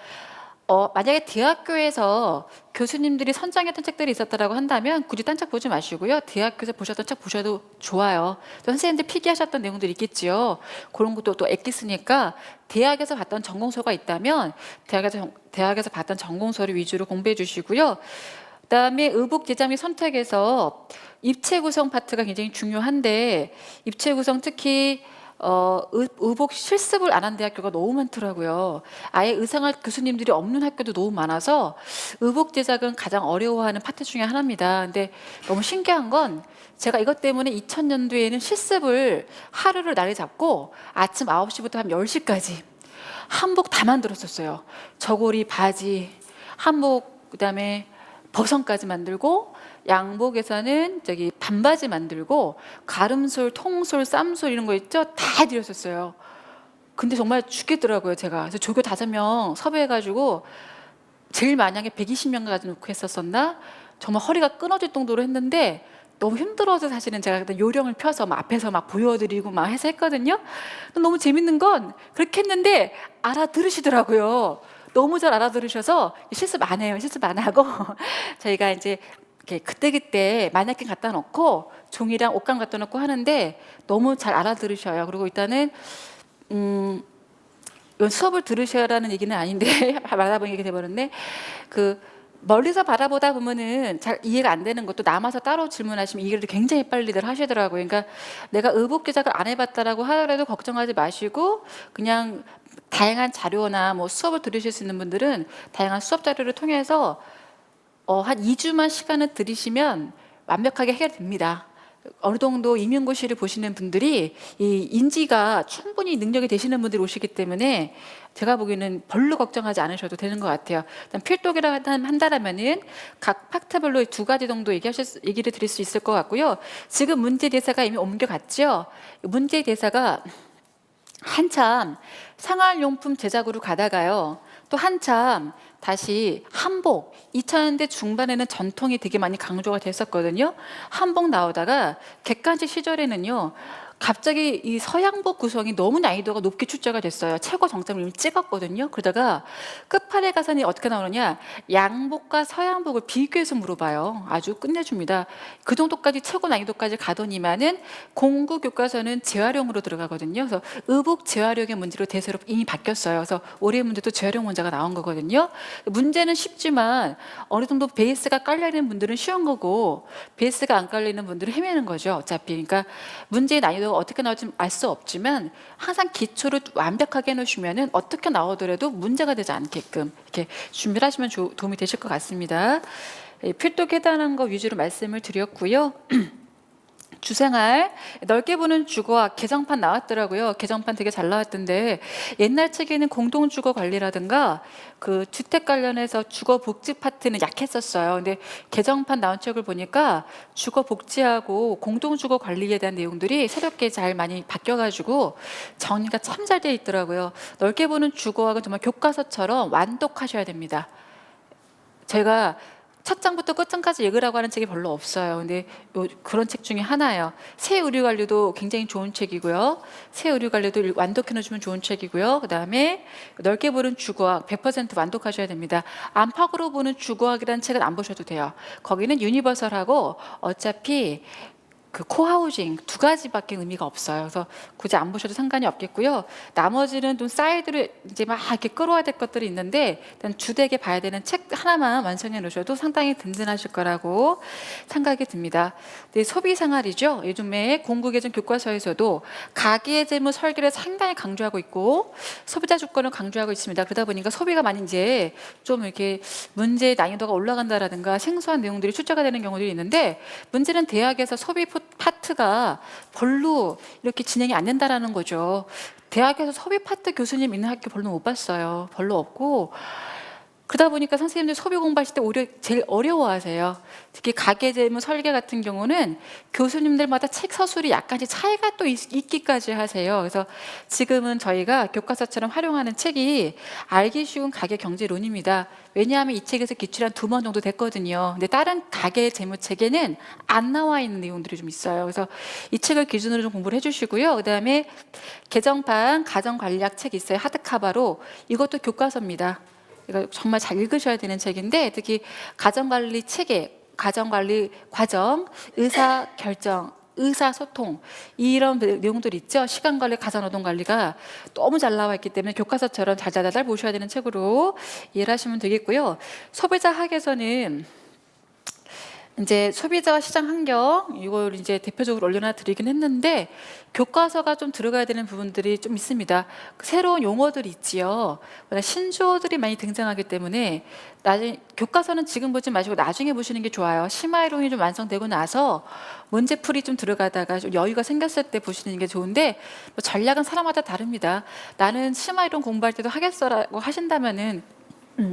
만약에 대학교에서 교수님들이 선정했던 책들이 있었다고 한다면 굳이 딴 책 보지 마시고요. 대학교에서 보셨던 책 보셔도 좋아요. 선생님들 필기하셨던 내용들이 있겠지요. 그런 것도 또 애기 쓰니까 대학에서 봤던 전공서가 있다면 대학에서 봤던 전공서를 위주로 공부해 주시고요. 그다음에 의복 제작 및 선택에서 입체 구성 파트가 굉장히 중요한데, 입체 구성 특히 의복 실습을 안 한 대학교가 너무 많더라고요. 아예 의상할 교수님들이 없는 학교도 너무 많아서 의복 제작은 가장 어려워하는 파트 중에 하나입니다. 근데 너무 신기한 건, 제가 이것 때문에 2000년도에는 실습을 하루를 날에 잡고 아침 9시부터 한 10시까지 한복 다 만들었었어요. 저고리, 바지, 한복, 그다음에 버선까지 만들고, 양복에서는 반바지 만들고, 가름솔, 통솔, 쌈솔 이런 거 있죠? 다 드렸었어요. 근데 정말 죽겠더라고요, 제가. 그래서 조교 5명 섭외해가지고 제일 만약에 120명까지 놓고 했었었나? 정말 허리가 끊어질 정도로 했는데 너무 힘들어서 사실은 제가 그때 요령을 펴서 막 앞에서 막 보여드리고 막 해서 했거든요. 너무 재밌는 건 그렇게 했는데 알아들으시더라고요. 너무 잘 알아들으셔서 실습 안 해요. 실습 안 하고 저희가 이제 이렇게 그때그때 만약에 갖다 놓고 종이랑 옷감 갖다 놓고 하는데 너무 잘 알아들으셔요. 그리고 일단은 이건 수업을 들으셔라는 얘기는 아닌데 말하다 보니 이렇게 돼버렸네. 그 멀리서 바라보다 보면은 잘 이해가 안 되는 것도 남아서 따로 질문하시면 이해를 굉장히 빨리들 하시더라고요. 그러니까 내가 의복 제작을 안 해봤다라고 하더라도 걱정하지 마시고 그냥 다양한 자료나 뭐 수업을 들으실 수 있는 분들은 다양한 수업 자료를 통해서 한 2주만 시간을 들이시면 완벽하게 해결됩니다. 어느 정도 임용고시를 보시는 분들이 이 인지가 충분히 능력이 되시는 분들이 오시기 때문에 제가 보기에는 별로 걱정하지 않으셔도 되는 것 같아요. 일단 필독이라 한다라면은 각 파트별로 2가지 정도 얘기를 드릴 수 있을 것 같고요. 지금 문제 대사가 이미 옮겨갔죠. 문제 대사가 한참 생활용품 제작으로 가다가요. 또 한참 다시 한복 2000년대 중반에는 전통이 되게 많이 강조가 됐었거든요. 한복 나오다가 객관식 시절에는요. 갑자기 이 서양복 구성이 너무 난이도가 높게 출제가 됐어요. 최고 정점을 이미 찍었거든요. 그러다가 끝판에 가서는 어떻게 나오느냐, 양복과 서양복을 비교해서 물어봐요. 아주 끝내줍니다. 그 정도까지 최고 난이도까지 가더니만은 공부 교과서는 재활용으로 들어가거든요. 그래서 의복 재활용의 문제로 대세로 이미 바뀌었어요. 그래서 올해 문제도 재활용 문제가 나온 거거든요. 문제는 쉽지만 어느 정도 베이스가 깔려있는 분들은 쉬운 거고 베이스가 안 깔려있는 분들은 헤매는 거죠. 어차피. 그러니까 문제의 난이도가 어떻게 나올지 알 수 없지만 항상 기초를 완벽하게 해놓으시면은 어떻게 나오더라도 문제가 되지 않게끔 이렇게 준비를 하시면 도움이 되실 것 같습니다. 필독 해당한 거 위주로 말씀을 드렸고요. 주생활 넓게 보는 주거학 개정판 나왔더라고요. 개정판 되게 잘 나왔던데 옛날 책에는 공동주거 관리라든가 그 주택 관련해서 주거 복지 파트는 약했었어요. 근데 개정판 나온 책을 보니까 주거 복지하고 공동주거 관리에 대한 내용들이 새롭게 잘 많이 바뀌어가지고 정리가 참 잘 돼 있더라고요. 넓게 보는 주거학은 정말 교과서처럼 완독하셔야 됩니다. 제가 첫 장부터 끝장까지 읽으라고 하는 책이 별로 없어요. 근데 그런 책 중에 하나예요. 새 의류 관리도 굉장히 좋은 책이고요. 새 의류 관리도 완독해 놓으시면 좋은 책이고요. 그다음에 넓게 보는 주거학 100% 완독하셔야 됩니다. 안팎으로 보는 주거학이라는 책은 안 보셔도 돼요. 거기는 유니버설하고 어차피 그 코하우징 2가지밖에 의미가 없어요. 그래서 굳이 안 보셔도 상관이 없겠고요. 나머지는 좀 사이드로 이제 막 이렇게 끌어와야 될 것들이 있는데 일단 주되게 봐야 되는 책 하나만 완성해 놓으셔도 상당히 든든하실 거라고 생각이 듭니다. 네, 소비 생활이죠. 요즘에 공부개정 교과서에서도 가계 재무 설계를 상당히 강조하고 있고 소비자 주권을 강조하고 있습니다. 그러다 보니까 소비가 많이 이제 좀 이렇게 문제의 난이도가 올라간다라든가 생소한 내용들이 출제가 되는 경우들이 있는데 문제는 대학에서 소비 파트가 별로 이렇게 진행이 안 된다라는 거죠. 대학에서 소비 파트 교수님 있는 학교 별로 못 봤어요. 별로 없고 그러다 보니까 선생님들 소비 공부하실 때 오히려 제일 어려워하세요. 특히 가계재무 설계 같은 경우는 교수님들마다 책 서술이 약간씩 차이가 또 있기까지 하세요. 그래서 지금은 저희가 교과서처럼 활용하는 책이 알기 쉬운 가계경제론입니다. 왜냐하면 이 책에서 기출이 한 2번 정도 됐거든요. 근데 다른 가계재무책에는 안 나와 있는 내용들이 좀 있어요. 그래서 이 책을 기준으로 좀 공부를 해주시고요. 그다음에 개정판 가정관리학 책 있어요. 하드카바로. 이것도 교과서입니다. 이거 정말 잘 읽으셔야 되는 책인데 특히 가정관리 체계, 가정관리 과정, 의사결정, 의사소통 이런 내용들 있죠. 시간관리, 가사노동관리가 너무 잘 나와 있기 때문에 교과서처럼 잘잘잘 보셔야 되는 책으로 이해를 하시면 되겠고요. 소비자학에서는 이제 소비자와 시장 환경 이걸 이제 대표적으로 올려놔 드리긴 했는데 교과서가 좀 들어가야 되는 부분들이 좀 있습니다. 새로운 용어들이 있지요. 신조어들이 많이 등장하기 때문에 나중에 교과서는 지금 보지 마시고 나중에 보시는 게 좋아요. 심화이론이 좀 완성되고 나서 문제풀이 좀 들어가다가 좀 여유가 생겼을 때 보시는 게 좋은데 전략은 사람마다 다릅니다. 나는 심화이론 공부할 때도 하겠어라고 하신다면은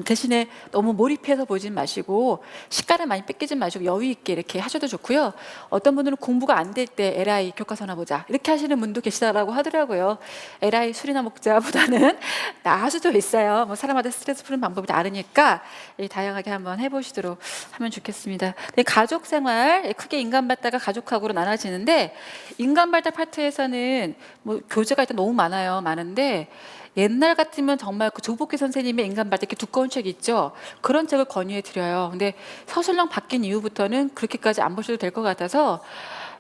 대신에 너무 몰입해서 보진 마시고 시간을 많이 뺏기지 마시고 여유 있게 이렇게 하셔도 좋고요. 어떤 분들은 공부가 안 될 때 LI 교과서나 보자 이렇게 하시는 분도 계시다라고 하더라고요. LI 술이나 먹자보다는 나을 수도 있어요. 뭐 사람마다 스트레스 푸는 방법이 다르니까 다양하게 한번 해보시도록 하면 좋겠습니다. 네, 가족 생활 크게 인간 발달과 가족학으로 나눠지는데 인간 발달 파트에서는 뭐 교재가 일단 너무 많은데 옛날 같으면 정말 그 조복희 선생님의 인간 발달 이렇게 두꺼운 책 있죠. 그런 책을 권유해 드려요. 근데 서술형 바뀐 이후부터는 그렇게까지 안 보셔도 될 것 같아서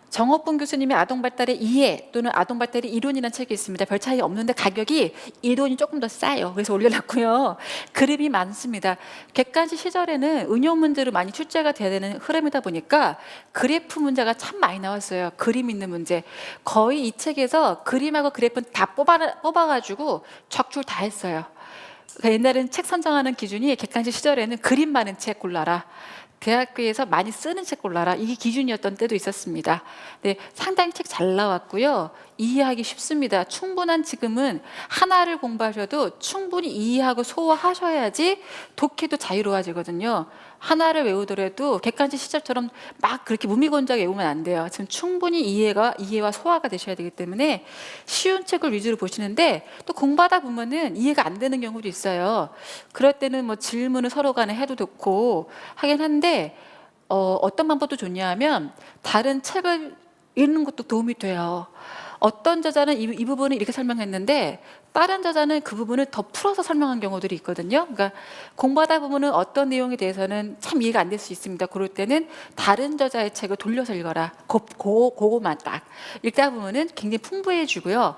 정업분 교수님의 아동 발달의 이해 또는 아동 발달의 이론이라는 책이 있습니다. 별 차이 없는데 가격이 이론이 조금 더 싸요. 그래서 올려놨고요. 그림이 많습니다. 객관시 시절에는 응용 문제로 많이 출제가 돼야 되는 흐름이다 보니까 그래프 문제가 참 많이 나왔어요. 그림 있는 문제. 거의 이 책에서 그림하고 그래프는 다 뽑아가지고 적출 다 했어요. 그러니까 옛날에는 책 선정하는 기준이 객관시 시절에는 그림 많은 책 골라라. 대학교에서 많이 쓰는 책 골라라. 이게 기준이었던 때도 있었습니다. 네, 상당히 책 잘 나왔고요. 이해하기 쉽습니다. 충분한 지금은 하나를 공부하셔도 충분히 이해하고 소화하셔야지 독해도 자유로워지거든요. 하나를 외우더라도 객관식 시절처럼 막 그렇게 무미건조하게 외우면 안 돼요. 지금 충분히 이해와 소화가 되셔야 되기 때문에 쉬운 책을 위주로 보시는데 또 공부하다 보면은 이해가 안 되는 경우도 있어요. 그럴 때는 뭐 질문을 서로 간에 해도 좋고 하긴 한데 어떤 방법도 좋냐 하면 다른 책을 읽는 것도 도움이 돼요. 어떤 저자는 이 부분을 이렇게 설명했는데 다른 저자는 그 부분을 더 풀어서 설명한 경우들이 있거든요. 그러니까 공부하다 보면은 어떤 내용에 대해서는 참 이해가 안 될 수 있습니다. 그럴 때는 다른 저자의 책을 돌려서 읽어라. 그거만 딱 읽다 보면은 굉장히 풍부해지고요.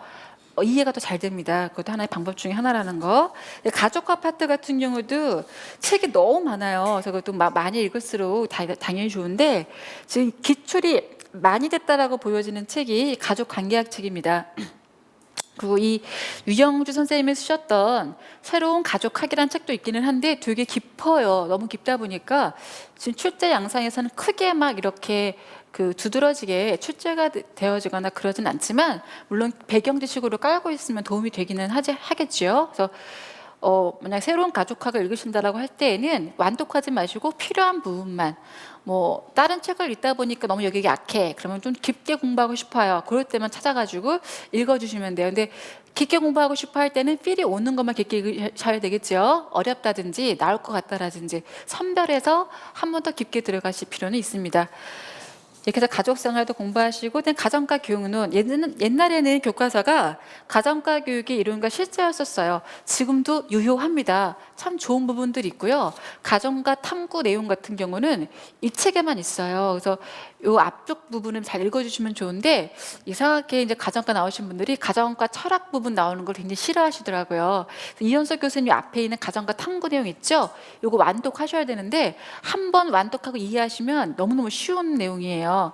이해가 더 잘 됩니다. 그것도 하나의 방법 중에 하나라는 거. 가족과 파트 같은 경우도 책이 너무 많아요. 그래서 그것도 많이 읽을수록 당연히 좋은데 지금 기출이 많이 됐다라고 보여지는 책이 가족 관계학 책입니다. 그리고 이 유영주 선생님이 쓰셨던 새로운 가족학이라는 책도 있기는 한데 되게 깊어요. 너무 깊다 보니까 지금 출제 양상에서는 크게 막 이렇게 그 두드러지게 출제가 되어지거나 그러진 않지만 물론 배경 지식으로 깔고 있으면 도움이 되기는 하겠죠. 그래서 만약 새로운 가족학을 읽으신다라고 할 때에는 완독하지 마시고 필요한 부분만 뭐 다른 책을 읽다 보니까 너무 여기 약해 그러면 좀 깊게 공부하고 싶어요. 그럴 때만 찾아가지고 읽어주시면 돼요. 근데 깊게 공부하고 싶어 할 때는 필이 오는 것만 깊게 읽으셔야 되겠죠. 어렵다든지 나올 것 같다라든지 선별해서 한 번 더 깊게 들어가실 필요는 있습니다. 이렇게 해서 가족생활도 공부하시고 가정과 교육론 옛날에는 교과서가 가정과 교육의 이론과 실제였었어요. 지금도 유효합니다. 참 좋은 부분들이 있고요. 가정과 탐구 내용 같은 경우는 이 책에만 있어요. 그래서 이 앞쪽 부분을 잘 읽어주시면 좋은데 이상하게 이제 가정과 나오신 분들이 가정과 철학 부분 나오는 걸 굉장히 싫어하시더라고요. 이현석 교수님 앞에 있는 가정과 탐구 내용 있죠? 이거 완독하셔야 되는데 한 번 완독하고 이해하시면 너무너무 쉬운 내용이에요.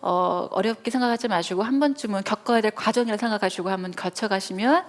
어렵게 생각하지 마시고 한 번쯤은 겪어야 될 과정이라 생각하시고 한번 거쳐가시면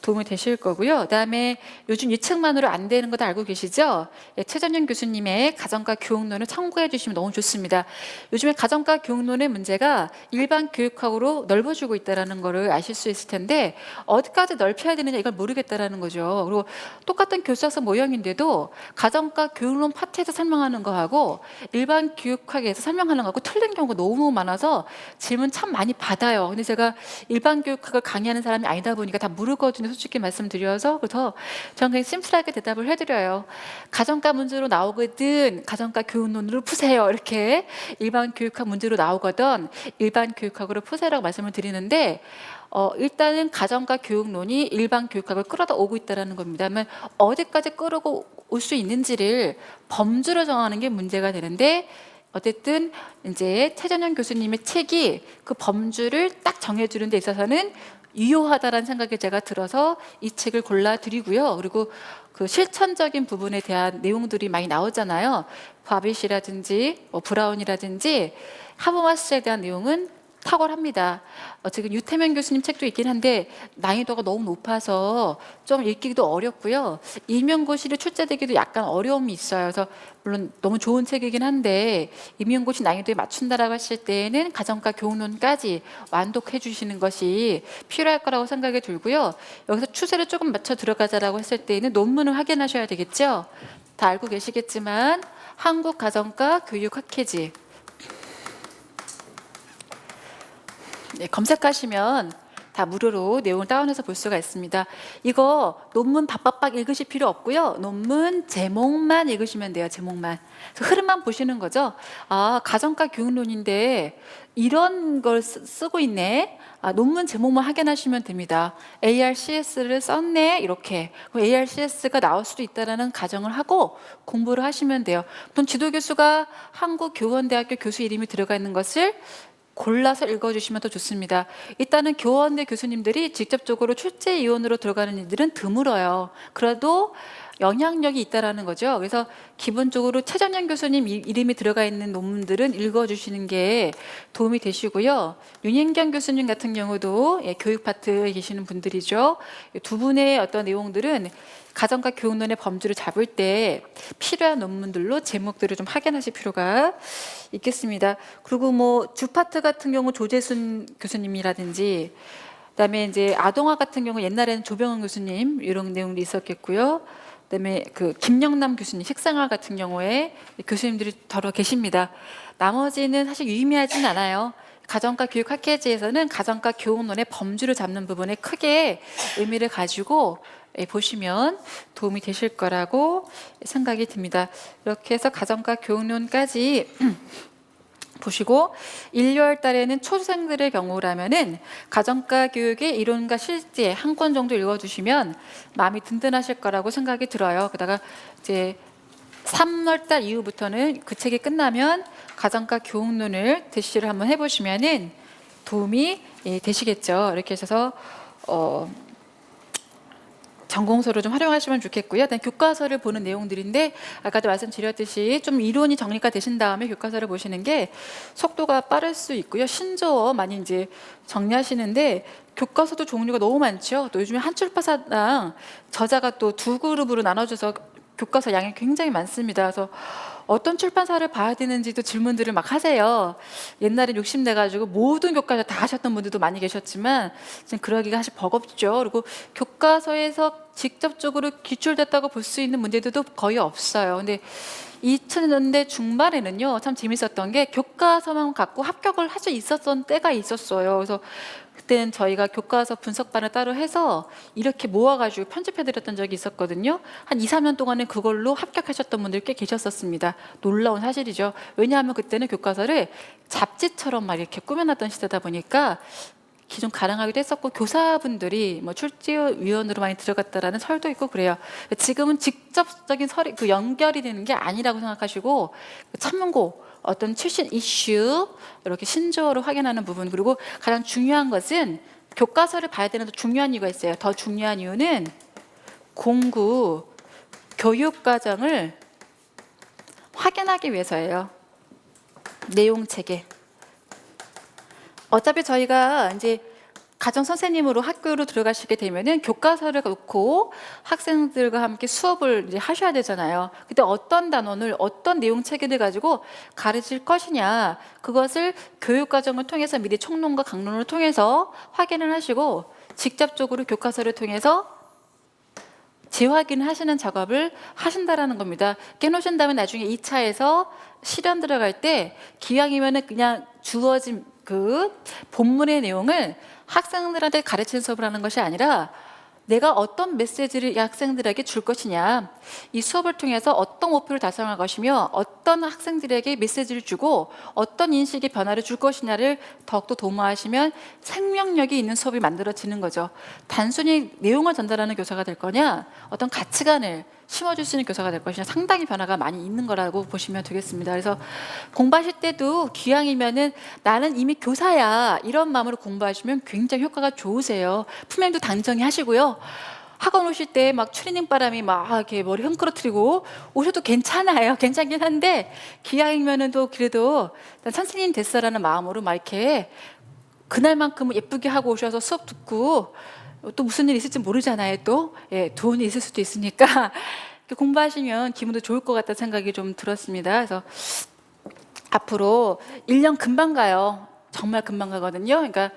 도움이 되실 거고요. 그다음에 요즘 이 책만으로 안 되는 거 다 알고 계시죠? 최전영 교수님의 가정과 교육론을 참고해 주시면 너무 좋습니다. 요즘에 가정과 교육론의 문제가 일반 교육학으로 넓어지고 있다는 거를 아실 수 있을 텐데 어디까지 넓혀야 되느냐 이걸 모르겠다라는 거죠. 그리고 똑같은 교수학서 모형인데도 가정과 교육론 파트에서 설명하는 거하고 일반 교육학에서 설명하는 거하고 틀린 경우가 너무 많아서 질문 참 많이 받아요. 근데 제가 일반 교육학을 강의하는 사람이 아니다 보니까 다 모르거든요. 솔직히 말씀드려서. 그래서 저는 그냥 심플하게 대답을 해드려요. 가정과 문제로 나오거든 가정과 교육론으로 푸세요. 이렇게 일반 교육학 문제로 나오거든 일반 교육학으로 푸세요라고 말씀을 드리는데 일단은 가정과 교육론이 일반 교육학을 끌어다 오고 있다는 겁니다. 그러면 어디까지 끌어올 수 있는지를 범주로 정하는 게 문제가 되는데 어쨌든 이제 최전영 교수님의 책이 그 범주를 딱 정해주는 데 있어서는 유효하다라는 생각이 제가 들어서 이 책을 골라드리고요. 그리고 그 실천적인 부분에 대한 내용들이 많이 나오잖아요. 바빗이라든지 브라운이라든지 하버마스에 대한 내용은 탁월합니다. 지금 유태명 교수님 책도 있긴 한데 난이도가 너무 높아서 좀 읽기도 어렵고요. 임용고시를 출제되기도 약간 어려움이 있어요. 그래서 물론 너무 좋은 책이긴 한데 임용고시 난이도에 맞춘다라고 했을 때에는 가정과 교훈론까지 완독해 주시는 것이 필요할 거라고 생각이 들고요. 여기서 추세를 조금 맞춰 들어가자라고 했을 때에는 논문을 확인하셔야 되겠죠. 다 알고 계시겠지만 한국가정과 교육학회지 검색하시면 다 무료로 내용을 다운해서 볼 수가 있습니다. 이거 논문 박박박 읽으실 필요 없고요. 논문 제목만 읽으시면 돼요. 제목만. 흐름만 보시는 거죠. 아, 가정과 교육론인데 이런 걸 쓰고 있네. 아, 논문 제목만 확인하시면 됩니다. ARCS를 썼네. 이렇게. ARCS가 나올 수도 있다는 가정을 하고 공부를 하시면 돼요. 또 지도교수가 한국교원대학교 교수 이름이 들어가 있는 것을 골라서 읽어주시면 더 좋습니다. 일단은 교원대 교수님들이 직접적으로 출제위원으로 들어가는 일들은 드물어요. 그래도 영향력이 있다라는 거죠. 그래서 기본적으로 최전영 교수님 이름이 들어가 있는 논문들은 읽어주시는 게 도움이 되시고요. 윤인경 교수님 같은 경우도 교육 파트에 계시는 분들이죠. 두 분의 어떤 내용들은 가정과 교육론의 범주를 잡을 때 필요한 논문들로 제목들을 좀 확인하실 필요가 있겠습니다. 그리고 뭐 주파트 같은 경우 조재순 교수님이라든지 그다음에 이제 아동화 같은 경우 옛날에는 조병헌 교수님 이런 내용도 있었겠고요. 그다음에 그 김영남 교수님 식생활 같은 경우에 교수님들이 더러 계십니다. 나머지는 사실 유의미하진 않아요. 가정과 교육학회지에서는 가정과 교육론의 범주를 잡는 부분에 크게 의미를 가지고 보시면 도움이 되실 거라고 생각이 듭니다. 이렇게 해서 가정과 교육론까지 보시고 1, 2월 달에는 초생들의 경우라면은 가정과 교육의 이론과 실제 한 권 정도 읽어주시면 마음이 든든하실 거라고 생각이 들어요. 그러다가 이제 3월 달 이후부터는 그 책이 끝나면 가정과 교육론을 대시를 한번 해보시면은 도움이 되시겠죠. 이렇게 해서 전공서를 좀 활용하시면 좋겠고요. 일단 교과서를 보는 내용들인데 아까도 말씀드렸듯이 좀 이론이 정리가 되신 다음에 교과서를 보시는 게 속도가 빠를 수 있고요. 신조어 많이 이제 정리하시는데 교과서도 종류가 너무 많죠. 또 요즘에 한 출판사랑 저자가 또 두 그룹으로 나눠져서 교과서 양이 굉장히 많습니다. 그래서 어떤 출판사를 봐야 되는지도 질문들을 막 하세요. 옛날에 욕심내가지고 모든 교과서 다 하셨던 분들도 많이 계셨지만 지금 그러기가 사실 버겁죠. 그리고 교과서에서 직접적으로 기출됐다고 볼 수 있는 문제들도 거의 없어요. 근데 2000년대 중반에는요, 참 재밌었던 게 교과서만 갖고 합격을 할 수 있었던 때가 있었어요. 그래서 그때는 저희가 교과서 분석반을 따로 해서 이렇게 모아가지고 편집해드렸던 적이 있었거든요. 한 2, 3년 동안은 그걸로 합격하셨던 분들 꽤 계셨었습니다. 놀라운 사실이죠. 왜냐하면 그때는 교과서를 잡지처럼 막 이렇게 꾸며놨던 시대다 보니까 기존 가능하기도 했었고 교사분들이 뭐 출제위원으로 많이 들어갔다라는 설도 있고 그래요. 지금은 직접적인 설이 그 연결이 되는 게 아니라고 생각하시고 참고 어떤 출신 이슈 이렇게 신조어로 확인하는 부분 그리고 가장 중요한 것은 교과서를 봐야 되는 더 중요한 이유가 있어요. 더 중요한 이유는 공부 교육 과정을 확인하기 위해서예요. 내용 체계. 어차피 저희가 이제 가정 선생님으로 학교로 들어가시게 되면은 교과서를 놓고 학생들과 함께 수업을 이제 하셔야 되잖아요. 그때 어떤 단원을 어떤 내용 체계를 가지고 가르칠 것이냐 그것을 교육 과정을 통해서 미리 총론과 강론을 통해서 확인을 하시고 직접적으로 교과서를 통해서 재확인을 하시는 작업을 하신다라는 겁니다. 깨놓으신 다음에 나중에 2차에서 실현 들어갈 때 기왕이면은 그냥 주어진 그 본문의 내용을 학생들한테 가르치는 수업을 하는 것이 아니라 내가 어떤 메시지를 이 학생들에게 줄 것이냐 이 수업을 통해서 어떤 목표를 달성할 것이며 어떤 학생들에게 메시지를 주고 어떤 인식의 변화를 줄 것이냐를 더욱더 도모하시면 생명력이 있는 수업이 만들어지는 거죠. 단순히 내용을 전달하는 교사가 될 거냐 어떤 가치관을 심어줄 수 있는 교사가 될 것이냐 상당히 변화가 많이 있는 거라고 보시면 되겠습니다. 그래서 공부하실 때도 기왕이면은 나는 이미 교사야 이런 마음으로 공부하시면 굉장히 효과가 좋으세요. 품행도 단정히 하시고요. 학원 오실 때 막 추리닝 바람이 막 이렇게 머리 흥끄러뜨리고 오셔도 괜찮아요. 괜찮긴 한데 기왕이면은 또 그래도 난 선생님 됐어라는 마음으로 막 이렇게 그날만큼은 예쁘게 하고 오셔서 수업 듣고 또 무슨 일이 있을지 모르잖아요. 또 좋은 일이 있을 수도 있으니까 이렇게 공부하시면 기분도 좋을 것 같다는 생각이 좀 들었습니다. 그래서 앞으로 1년 금방 가요. 정말 금방 가거든요. 그러니까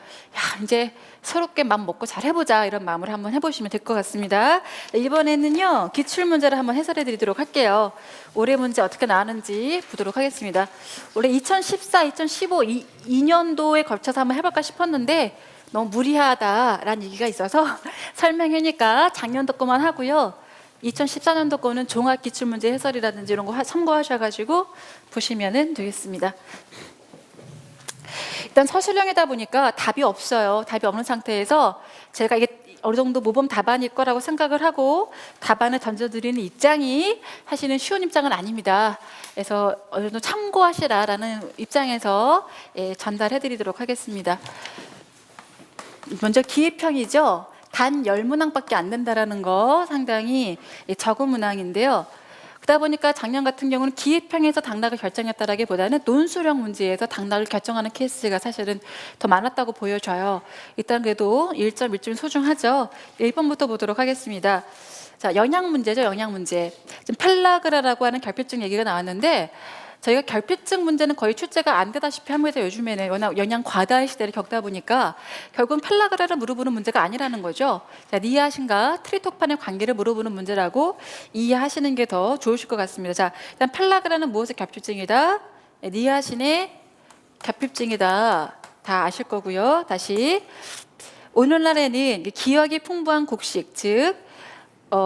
이제 새롭게 마음 먹고 잘 해보자, 이런 마음을 한번 해보시면 될 것 같습니다. 이번에는요, 기출문제를 한번 해설해 드리도록 할게요. 올해 문제 어떻게 나왔는지 보도록 하겠습니다. 올해 2014, 2015 2년도에 걸쳐서 한번 해볼까 싶었는데 너무 무리하다라는 얘기가 있어서 설명회니까 작년도 거만 하고요. 2014년도 거는 종합기출문제 해설이라든지 이런 거 참고하셔가지고 보시면 되겠습니다. 일단 서술형이다 보니까 답이 없어요. 답이 없는 상태에서 제가 이게 어느 정도 모범 답안일 거라고 생각을 하고 답안을 던져드리는 입장이 사실은 쉬운 입장은 아닙니다. 그래서 어느 정도 참고하시라라는 입장에서 전달해드리도록 하겠습니다. 먼저 기입형이죠. 단 10문항밖에 안 된다라는 거 상당히 적은 문항인데요. 그러다 보니까 작년 같은 경우는 기입형에서 당락을 결정했다라기보다는 논술형 문제에서 당락을 결정하는 케이스가 사실은 더 많았다고 보여져요. 일단 그래도 1.1점 소중하죠. 1번부터 보도록 하겠습니다. 자, 영양 문제죠. 영양 문제. 지금 펠라그라라고 하는 결핍증 얘기가 나왔는데 저희가 결핍증 문제는 거의 출제가 안 되다시피 합니다. 요즘에는 워낙 영양 과다의 시대를 겪다 보니까 결국은 펠라그라를 물어보는 문제가 아니라는 거죠. 자, 니아신과 트리토판의 관계를 물어보는 문제라고 이해하시는 게 더 좋으실 것 같습니다. 자, 일단 펠라그라는 무엇의 결핍증이다? 니아신의 결핍증이다. 다 아실 거고요. 다시 오늘날에는 기억이 풍부한 곡식, 즉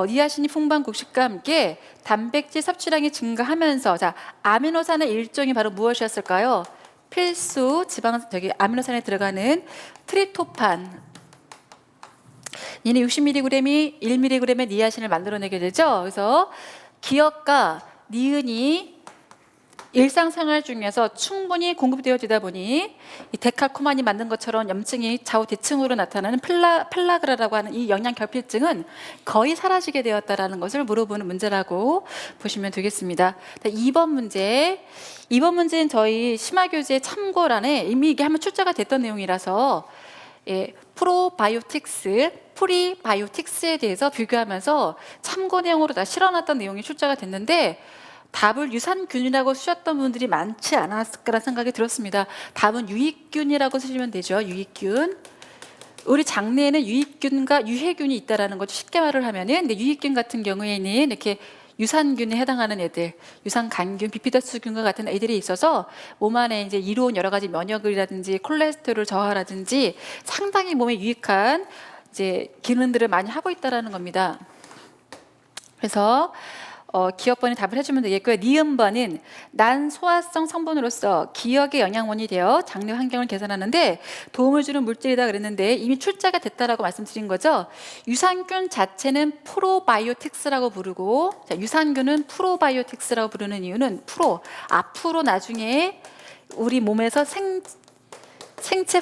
니아신이 풍부한 곡식과 함께 단백질 섭취량이 증가하면서, 자, 아미노산의 일종이 바로 무엇이었을까요? 필수 지방 아미노산에 들어가는 트립토판. 이는 60mg이 1mg의 니아신을 만들어내게 되죠. 그래서 기억과 니은이 일상생활 중에서 충분히 공급되어지다 보니 이 데칼코만이 만든 것처럼 염증이 좌우 대칭으로 나타나는 펠라그라라고 하는 이 영양 결핍증은 거의 사라지게 되었다라는 것을 물어보는 문제라고 보시면 되겠습니다. 2번 문제. 2번 문제는 저희 심화교재 참고란에 이미 이게 한번 출제가 됐던 내용이라서 프리바이오틱스에 대해서 비교하면서 참고 내용으로 다 실어놨던 내용이 출제가 됐는데 답을 유산균이라고 쓰셨던 분들이 많지 않았을까라는 생각이 들었습니다. 답은 유익균이라고 쓰시면 되죠. 유익균. 우리 장내에는 유익균과 유해균이 있다라는 거죠. 쉽게 말을 하면은, 근데 유익균 같은 경우에는 이렇게 유산균에 해당하는 애들, 유산간균, 비피더스균과 같은 애들이 있어서 몸 안에 이제 이로운 여러 가지 면역이라든지 콜레스테롤 저하라든지 상당히 몸에 유익한 이제 기능들을 많이 하고 있다라는 겁니다. 그래서 기억번이 답을 해주면 되겠고요. 니은번은 난 소화성 성분으로서 기억의 영양원이 되어 장내 환경을 개선하는데 도움을 주는 물질이다 그랬는데 이미 출제가 됐다라고 말씀드린 거죠. 유산균 자체는 프로바이오틱스라고 부르고, 자, 유산균은 프로바이오틱스라고 부르는 이유는 앞으로 나중에 우리 몸에서 생체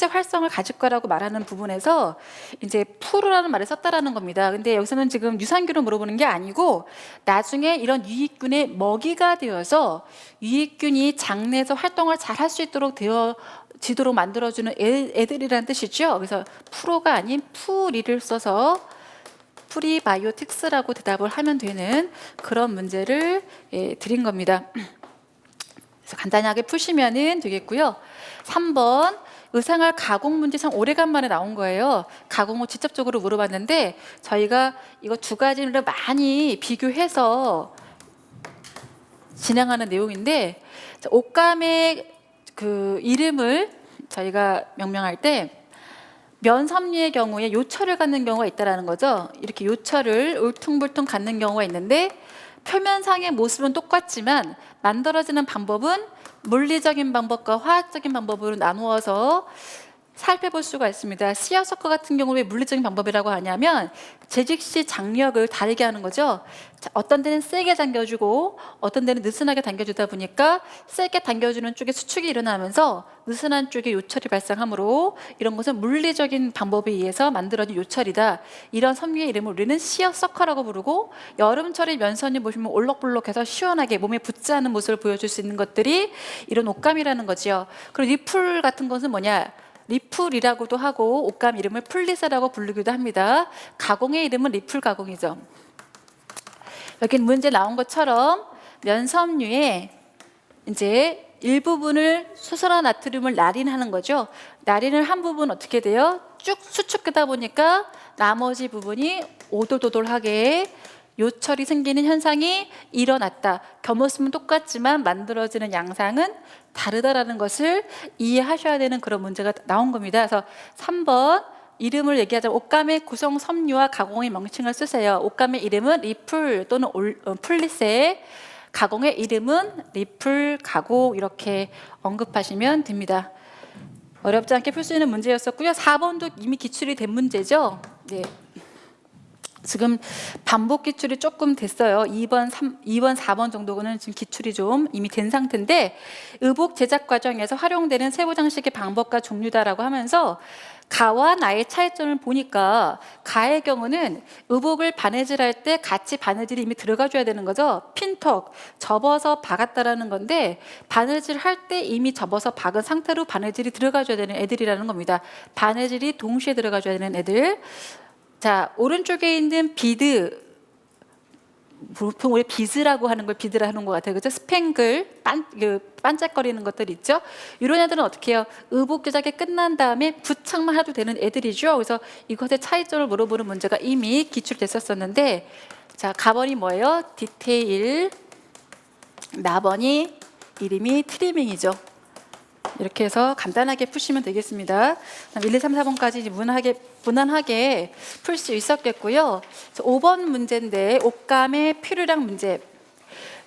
활성을 가질 거라고 말하는 부분에서 이제 프로라는 말을 썼다라는 겁니다. 근데 여기서는 지금 유산균을 물어보는 게 아니고 나중에 이런 유익균의 먹이가 되어서 유익균이 장내에서 활동을 잘 할 수 있도록 되어지도록 만들어주는 애들이라는 뜻이죠. 그래서 프로가 아닌 프리를 써서 프리바이오틱스라고 대답을 하면 되는 그런 문제를 드린 겁니다. 그래서 간단하게 푸시면 되겠고요. 3번 의상할 가공 문제 참 오래간만에 나온 거예요. 가공을 직접적으로 물어봤는데 저희가 이거 두 가지를 많이 비교해서 진행하는 내용인데, 옷감의 그 이름을 저희가 명명할 때 면섬유의 경우에 요철을 갖는 경우가 있다라는 거죠. 이렇게 요철을 울퉁불퉁 갖는 경우가 있는데 표면상의 모습은 똑같지만 만들어지는 방법은 물리적인 방법과 화학적인 방법으로 나누어서 살펴볼 수가 있습니다. 시어서커 같은 경우는 왜 물리적인 방법이라고 하냐면 재직 시 장력을 다르게 하는 거죠. 자, 어떤 데는 세게 당겨주고 어떤 데는 느슨하게 당겨주다 보니까 세게 당겨주는 쪽에 수축이 일어나면서 느슨한 쪽에 요철이 발생하므로 이런 것은 물리적인 방법에 의해서 만들어진 요철이다. 이런 섬유의 이름을 우리는 시어서커라고 부르고, 여름철에 면선이 보시면 올록볼록해서 시원하게 몸에 붙지 않은 모습을 보여줄 수 있는 것들이 이런 옷감이라는 거지요. 그리고 리풀 같은 것은 뭐냐? 리풀이라고도 하고 옷감 이름을 플리스라고 부르기도 합니다. 가공의 이름은 리풀 가공이죠. 여기 문제 나온 것처럼 면섬유에 이제 일부분을 수소나 나트륨을 날인하는 거죠. 날인을 한 부분 어떻게 돼요? 쭉 수축하다 보니까 나머지 부분이 오돌도돌하게 요철이 생기는 현상이 일어났다. 겉모습은 똑같지만 만들어지는 양상은 다르다라는 것을 이해하셔야 되는 그런 문제가 나온 겁니다. 그래서 3번 이름을 얘기하자면 옷감의 구성 섬유와 가공의 명칭을 쓰세요. 옷감의 이름은 리풀 또는 플리세, 가공의 이름은 리풀, 가공 이렇게 언급하시면 됩니다. 어렵지 않게 풀 수 있는 문제였었고요. 4번도 이미 기출이 된 문제죠. 네. 지금 반복 기출이 조금 됐어요. 2번, 4번 정도는 지금 기출이 좀 이미 된 상태인데, 의복 제작 과정에서 활용되는 세부 장식의 방법과 종류다라고 하면서 가와 나의 차이점을 보니까, 가의 경우는 의복을 바느질할 때 같이 바느질이 이미 들어가줘야 되는 거죠. 핀턱, 접어서 박았다라는 건데, 바느질 할 때 이미 접어서 박은 상태로 바느질이 들어가줘야 되는 애들이라는 겁니다. 바느질이 동시에 들어가줘야 되는 애들. 자, 오른쪽에 있는 비드, 보통 우리 비즈라고 하는 걸 비드라 하는 것 같아요. 그죠? 스팽글, 반짝거리는 것들 있죠? 이런 애들은 어떻게 해요? 의복 제작이 끝난 다음에 부착만 해도 되는 애들이죠. 그래서 이것의 차이점을 물어보는 문제가 이미 기출됐었었는데, 자, 가번이 뭐예요? 디테일, 나번이 이름이 트리밍이죠. 이렇게 해서 간단하게 푸시면 되겠습니다. 1, 2, 3, 4번까지 무난하게 풀 수 있었겠고요. 5번 문제인데 옷감의 필요량 문제.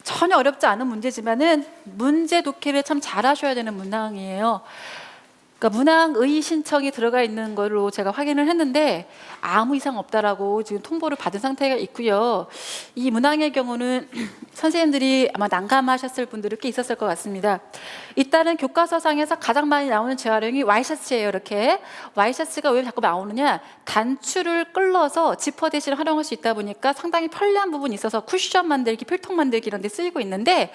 전혀 어렵지 않은 문제지만은 문제 독해를 참 잘하셔야 되는 문항이에요. 그러니까 문항의 신청이 들어가 있는 걸로 제가 확인을 했는데 아무 이상 없다라고 지금 통보를 받은 상태가 있고요. 이 문항의 경우는 선생님들이 아마 난감하셨을 분들이 꽤 있었을 것 같습니다. 일단은 교과서상에서 가장 많이 나오는 재활용이 와이셔츠예요. 이렇게 와이셔츠가 왜 자꾸 나오느냐, 단추를 끌러서 지퍼 대신 활용할 수 있다 보니까 상당히 편리한 부분이 있어서 쿠션 만들기, 필통 만들기 이런 데 쓰이고 있는데,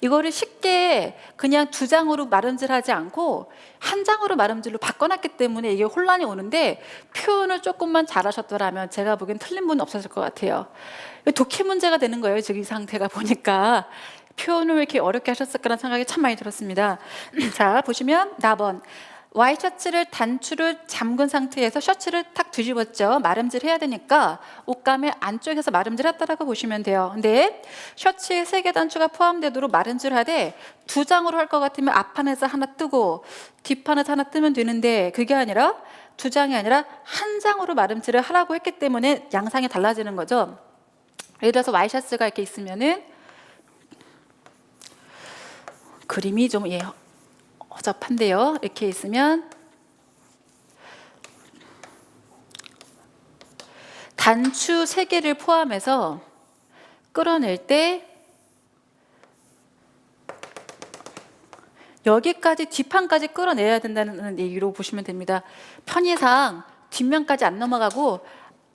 이거를 쉽게 그냥 2장으로 마름질하지 않고 1장으로 마름질로 바꿔놨기 때문에 이게 혼란이 오는데, 표현을 조금만 잘하셨더라면 제가 보기엔 틀린 분은 없었을 것 같아요. 독해 문제가 되는 거예요. 지금 이 상태가 보니까 표현을 왜 이렇게 어렵게 하셨을까라는 생각이 참 많이 들었습니다. 자, 보시면 나번 와이셔츠를 단추를 잠근 상태에서 셔츠를 탁 뒤집었죠. 마름질 해야 되니까 옷감의 안쪽에서 마름질 했다라고 보시면 돼요. 근데 셔츠에 3개 단추가 포함되도록 마름질하되 2장으로 할 것 같으면 앞판에서 하나 뜨고 뒷판에서 하나 뜨면 되는데, 그게 아니라 2장이 아니라 1장으로 마름질을 하라고 했기 때문에 양상이 달라지는 거죠. 예를 들어서 와이셔츠가 이렇게 있으면은 그림이 좀 허접한데요. 이렇게 있으면 단추 3개를 포함해서 끌어낼 때 여기까지 뒷판까지 끌어내야 된다는 얘기로 보시면 됩니다. 편의상 뒷면까지 안 넘어가고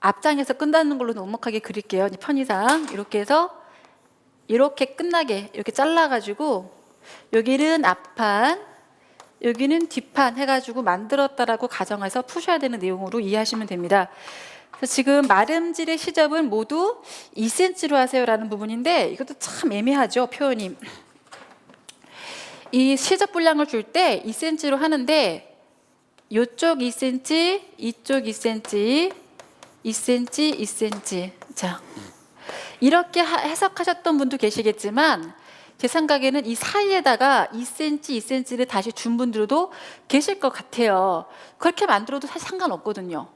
앞장에서 끝나는 걸로 넉넉하게 그릴게요. 편의상 이렇게 해서 이렇게 끝나게 이렇게 잘라가지고 여기는 앞판, 여기는 뒷판 해가지고 만들었다라고 가정해서 푸셔야 되는 내용으로 이해하시면 됩니다. 그래서 지금 마름질의 시접은 모두 2cm로 하세요라는 부분인데, 이것도 참 애매하죠, 표현이. 이 시접 분량을 줄 때 2cm로 하는데, 이쪽 2cm, 이쪽 2cm, 2cm, 2cm. 자, 이렇게 해석하셨던 분도 계시겠지만 제 생각에는 이 사이에다가 2cm, 2cm를 다시 준 분들도 계실 것 같아요. 그렇게 만들어도 사실 상관없거든요.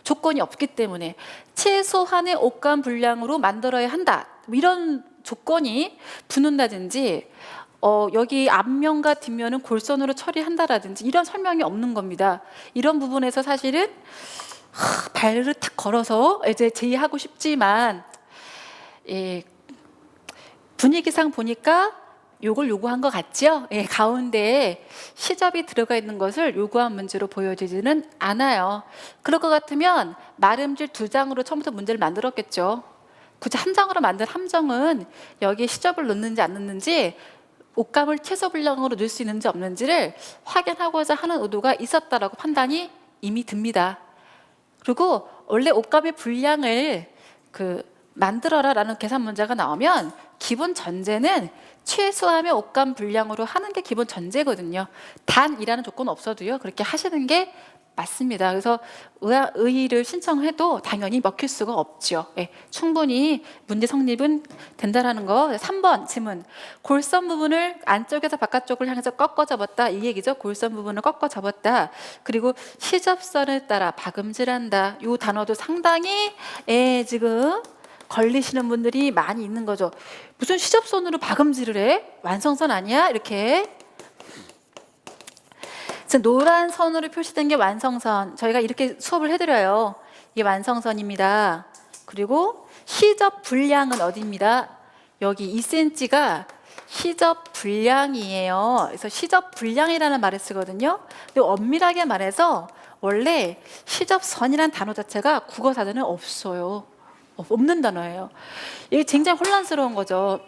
조건이 없기 때문에 최소한의 옷감 분량으로 만들어야 한다, 이런 조건이 붙는다든지 여기 앞면과 뒷면은 골선으로 처리한다라든지 이런 설명이 없는 겁니다. 이런 부분에서 사실은 발을 탁 걸어서 이제 제의하고 싶지만 예, 분위기상 보니까 요걸 요구한 것 같죠? 예, 가운데에 시접이 들어가 있는 것을 요구한 문제로 보여지지는 않아요. 그럴 것 같으면 마름질 2장으로 처음부터 문제를 만들었겠죠. 굳이 한 장으로 만든 함정은 여기에 시접을 넣는지 안 넣는지, 옷감을 최소 분량으로 넣을 수 있는지 없는지를 확인하고자 하는 의도가 있었다라고 판단이 이미 듭니다. 그리고 원래 옷감의 분량을 만들어라라는 계산 문제가 나오면 기본 전제는 최소화하면 옷감 분량으로 하는 게 기본 전제거든요. 단이라는 조건 없어도요, 그렇게 하시는 게 맞습니다. 그래서 의의를 신청해도 당연히 먹힐 수가 없죠. 예, 충분히 문제 성립은 된다라는 거. 3번 질문. 골선 부분을 안쪽에서 바깥쪽을 향해서 꺾어 접었다, 이 얘기죠. 골선 부분을 꺾어 접었다. 그리고 시접선을 따라 박음질한다. 이 단어도 상당히 지금 걸리시는 분들이 많이 있는 거죠. 무슨 시접선으로 박음질을 해? 완성선 아니야? 이렇게. 노란 선으로 표시된 게 완성선. 저희가 이렇게 수업을 해드려요. 이게 완성선입니다. 그리고 시접 분량은 어디입니다? 여기 2cm가 시접 분량이에요. 그래서 시접 분량이라는 말을 쓰거든요. 근데 엄밀하게 말해서 원래 시접선이라는 단어 자체가 국어사전에 없어요. 없는 단어예요. 이게 굉장히 혼란스러운 거죠.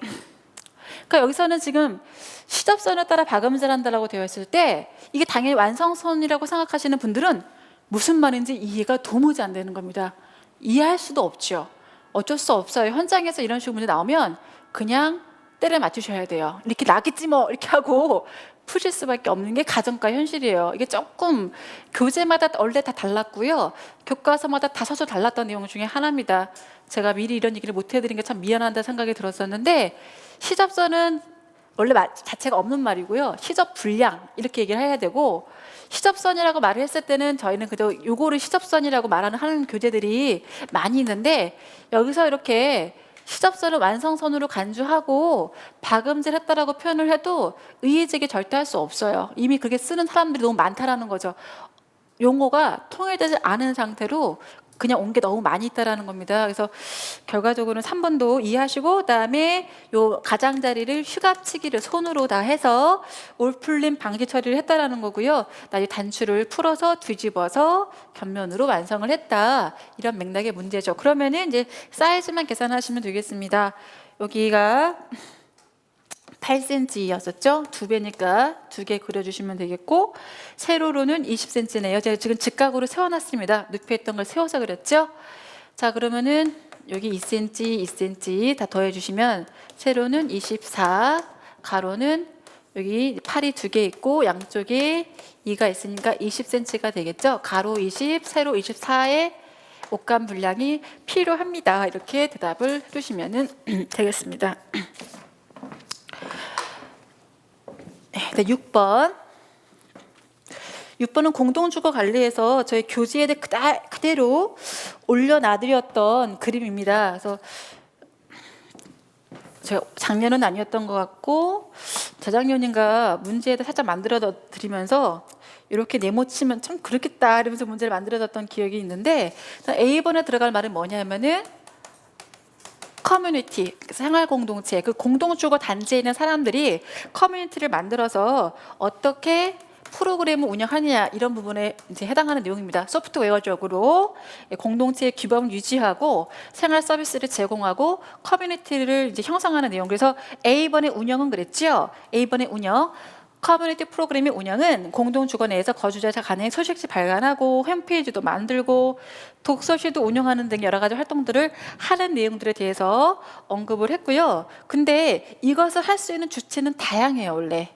그러니까 여기서는 지금 시접선을 따라 박음질한다라고 되어 있을 때 이게 당연히 완성선이라고 생각하시는 분들은 무슨 말인지 이해가 도무지 안 되는 겁니다. 이해할 수도 없죠. 어쩔 수 없어요. 현장에서 이런 식으로 문제 나오면 그냥 때려 맞추셔야 돼요. 이렇게 나겠지 뭐 이렇게 하고 푸실 수밖에 없는 게 가정과 현실이에요. 이게 조금 교재마다 원래 다 달랐고요. 교과서마다 다 서서 달랐던 내용 중에 하나입니다. 제가 미리 이런 얘기를 못 해드린 게 참 미안하다 생각이 들었었는데, 시접선은 원래 자체가 없는 말이고요. 시접 분량 이렇게 얘기를 해야 되고, 시접선이라고 말을 했을 때는 저희는 그저 요거를 시접선이라고 말하는 하는 교재들이 많이 있는데, 여기서 이렇게 시접선을 완성선으로 간주하고 박음질 했다라고 표현을 해도 의의제기 절대 할 수 없어요. 이미 그렇게 쓰는 사람들이 너무 많다라는 거죠. 용어가 통일되지 않은 상태로 그냥 온 게 너무 많이 있다라는 겁니다. 그래서 결과적으로는 3번도 이해하시고, 그다음에 요 가장자리를 휴갑치기를 손으로 다 해서 올풀림 방지 처리를 했다라는 거고요. 나중에 단추를 풀어서 뒤집어서 곁면으로 완성을 했다, 이런 맥락의 문제죠. 그러면은 이제 사이즈만 계산하시면 되겠습니다. 여기가 8cm였었죠. 2배니까 2개 그려주시면 되겠고, 세로로는 20cm네요. 제가 지금 직각으로 세워놨습니다. 눕혀있던 걸 세워서 그렸죠. 자, 그러면은 여기 2cm, 2cm 다 더해주시면 세로는 24, 가로는 여기 팔이 2개 있고 양쪽에 2가 있으니까 20cm가 되겠죠. 가로 20, 세로 24의 옷감 분량이 필요합니다. 이렇게 대답을 해주시면 되겠습니다. 네, 6번. 6번은 공동주거 관리에서 저희 교재에 그대로 올려놔드렸던 그림입니다. 그래서 제가 작년은 아니었던 것 같고 재작년인가 문제에다 살짝 만들어 드리면서 이렇게 네모치면 참 그렇겠다 이러면서 문제를 만들어줬던 기억이 있는데, A번에 들어갈 말은 뭐냐면은 커뮤니티, 생활 공동체, 그 공동주거 단지에 있는 사람들이 커뮤니티를 만들어서 어떻게 프로그램을 운영하느냐, 이런 부분에 이제 해당하는 내용입니다. 소프트웨어적으로 공동체의 규범을 유지하고 생활 서비스를 제공하고 커뮤니티를 이제 형성하는 내용. 그래서 A번의 운영은 그랬죠. A번의 운영. 커뮤니티 프로그램의 운영은 공동주거 내에서 거주자 간의 소식지 발간하고 홈페이지도 만들고 독서실도 운영하는 등 여러 가지 활동들을 하는 내용들에 대해서 언급을 했고요. 근데 이것을 할 수 있는 주체는 다양해요. 원래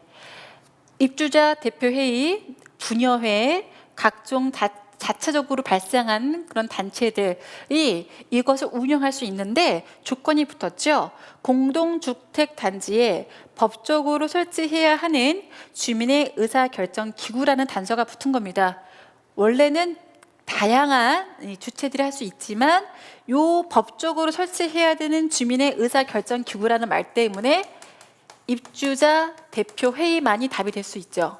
입주자 대표회의, 분여회, 각종 자체적으로 발생한 그런 단체들이 이것을 운영할 수 있는데 조건이 붙었죠. 공동주택 단지에 법적으로 설치해야 하는 주민의 의사결정기구라는 단서가 붙은 겁니다. 원래는 다양한 주체들이 할 수 있지만 요 법적으로 설치해야 되는 주민의 의사결정기구라는 말 때문에 입주자 대표 회의만이 답이 될 수 있죠.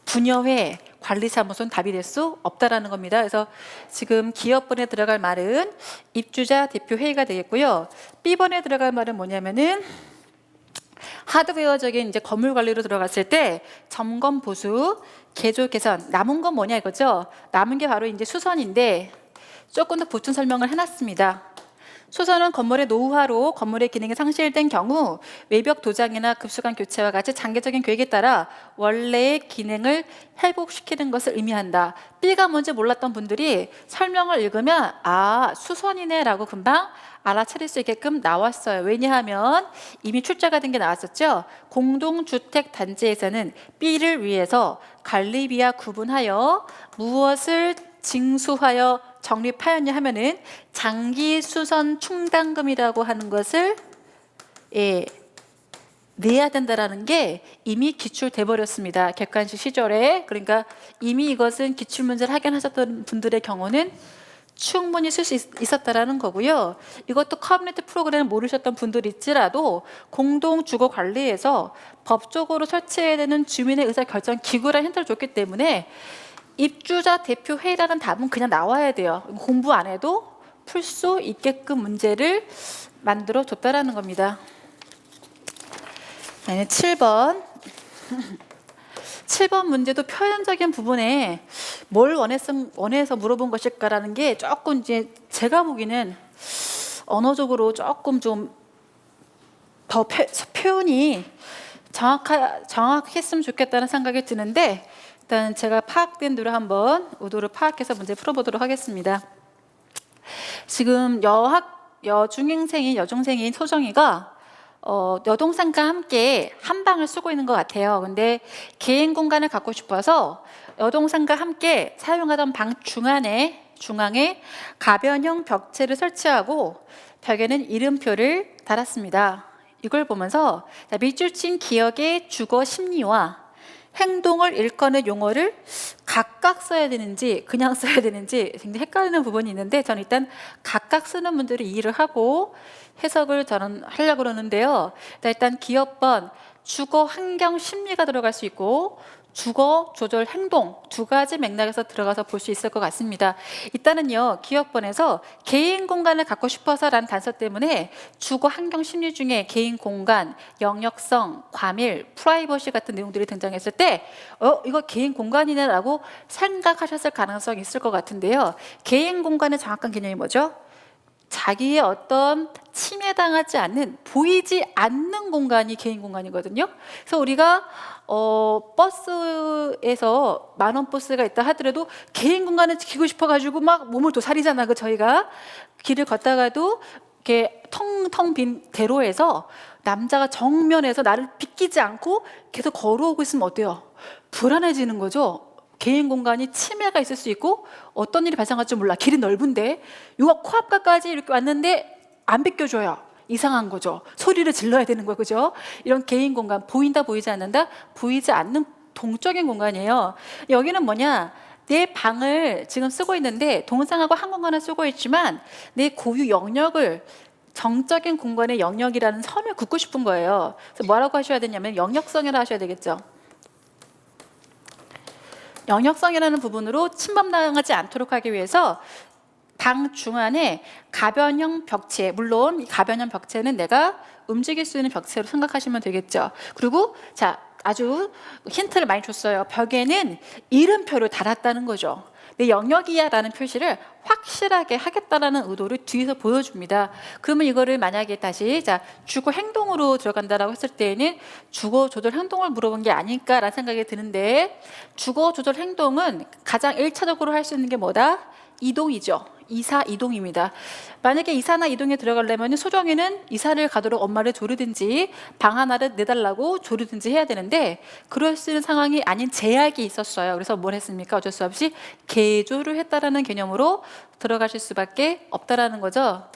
분여회, 관리사무소는 답이 될 수 없다라는 겁니다. 그래서 지금 기업번에 들어갈 말은 입주자 대표 회의가 되겠고요. B번에 들어갈 말은 뭐냐면은 하드웨어적인 이제 건물 관리로 들어갔을 때 점검 보수, 개조 개선, 남은 건 뭐냐 이거죠. 남은 게 바로 이제 수선인데 조금 더 보충 설명을 해놨습니다. 수선은 건물의 노후화로 건물의 기능이 상실된 경우 외벽 도장이나 급수관 교체와 같이 장기적인 계획에 따라 원래의 기능을 회복시키는 것을 의미한다. B가 뭔지 몰랐던 분들이 설명을 읽으면 아, 수선이네 라고 금방 알아차릴 수 있게끔 나왔어요. 왜냐하면 이미 출제가 된 게 나왔었죠. 공동주택 단지에서는 B를 위해서 관리비와 구분하여 무엇을 징수하여 적립하였냐 하면은 장기 수선 충당금이라고 하는 것을 내야 된다라는 게 이미 기출돼 버렸습니다. 객관식 시절에. 그러니까 이미 이것은 기출 문제를 확인하셨던 분들의 경우는 충분히 쓸 수 있었다라는 거고요. 이것도 커뮤니티 프로그램을 모르셨던 분들일지라도 공동주거관리에서 법적으로 설치해야 되는 주민의 의사결정 기구라는 힌트를 줬기 때문에 입주자 대표 회의라는 답은 그냥 나와야 돼요. 공부 안 해도 풀 수 있게끔 문제를 만들어 줬다라는 겁니다. 7번. 7번 문제도 표현적인 부분에 뭘 원해서 물어본 것일까라는 게 조금 이제 제가 보기에는 언어적으로 조금 좀 더 표현이 정확했으면 좋겠다는 생각이 드는데 일단 제가 파악된 대로 한번 의도를 파악해서 문제 풀어보도록 하겠습니다. 지금 여중생인 소정이가 여동생과 함께 한 방을 쓰고 있는 것 같아요. 근데 개인 공간을 갖고 싶어서 여동생과 함께 사용하던 방 중앙에 가변형 벽체를 설치하고 벽에는 이름표를 달았습니다. 이걸 보면서 밑줄 친 기억의 주거 심리와 행동을 일컫는 용어를 각각 써야 되는지 그냥 써야 되는지 굉장히 헷갈리는 부분이 있는데 저는 일단 각각 쓰는 분들을 이해를 하고 해석을 저는 하려고 그러는데요. 일단 기업번 주거 환경 심리가 들어갈 수 있고 주거 조절 행동 두 가지 맥락에서 들어가서 볼 수 있을 것 같습니다. 일단은요, 기업번에서 개인 공간을 갖고 싶어서라는 단서 때문에 주거 환경 심리 중에 개인 공간, 영역성, 과밀, 프라이버시 같은 내용들이 등장했을 때 이거 개인 공간이네라고 생각하셨을 가능성이 있을 것 같은데요. 개인 공간의 정확한 개념이 뭐죠? 자기의 어떤 침해당하지 않는 보이지 않는 공간이 개인 공간이거든요. 그래서 우리가 버스에서 만원 버스가 있다 하더라도 개인 공간을 지키고 싶어가지고 막 몸을 도사리잖아. 저희가 길을 걷다가도 이렇게 텅텅 빈 대로에서 남자가 정면에서 나를 비키지 않고 계속 걸어오고 있으면 어때요? 불안해지는 거죠. 개인 공간이 침해가 있을 수 있고 어떤 일이 발생할지 몰라. 길이 넓은데 이거 코앞까지 이렇게 왔는데 안 비켜줘요. 이상한 거죠. 소리를 질러야 되는 거예요. 그죠? 이런 개인 공간, 보인다 보이지 않는다? 보이지 않는 동적인 공간이에요. 여기는 뭐냐? 내 방을 지금 쓰고 있는데 동상하고 한 공간을 쓰고 있지만 내 고유 영역을 정적인 공간의 영역이라는 선을 긋고 싶은 거예요. 그래서 뭐라고 하셔야 되냐면 영역성이라 하셔야 되겠죠. 영역성이라는 부분으로 침범당하지 않도록 하기 위해서 방 중안에 가변형 벽체, 물론 이 가변형 벽체는 내가 움직일 수 있는 벽체로 생각하시면 되겠죠. 그리고 자, 아주 힌트를 많이 줬어요. 벽에는 이름표를 달았다는 거죠. 내 영역이야 라는 표시를 확실하게 하겠다라는 의도를 뒤에서 보여줍니다. 그러면 이거를 만약에 다시 주거 행동으로 들어간다라고 했을 때에는 주거 조절 행동을 물어본 게 아닐까라는 생각이 드는데 주거 조절 행동은 가장 1차적으로 할 수 있는 게 뭐다? 이동이죠. 이사 이동입니다. 만약에 이사나 이동에 들어가려면 소정이는 이사를 가도록 엄마를 조르든지 방 하나를 내달라고 조르든지 해야 되는데 그럴 수 있는 상황이 아닌 제약이 있었어요. 그래서 뭘 했습니까? 어쩔 수 없이 개조를 했다라는 개념으로 들어가실 수밖에 없다라는 거죠.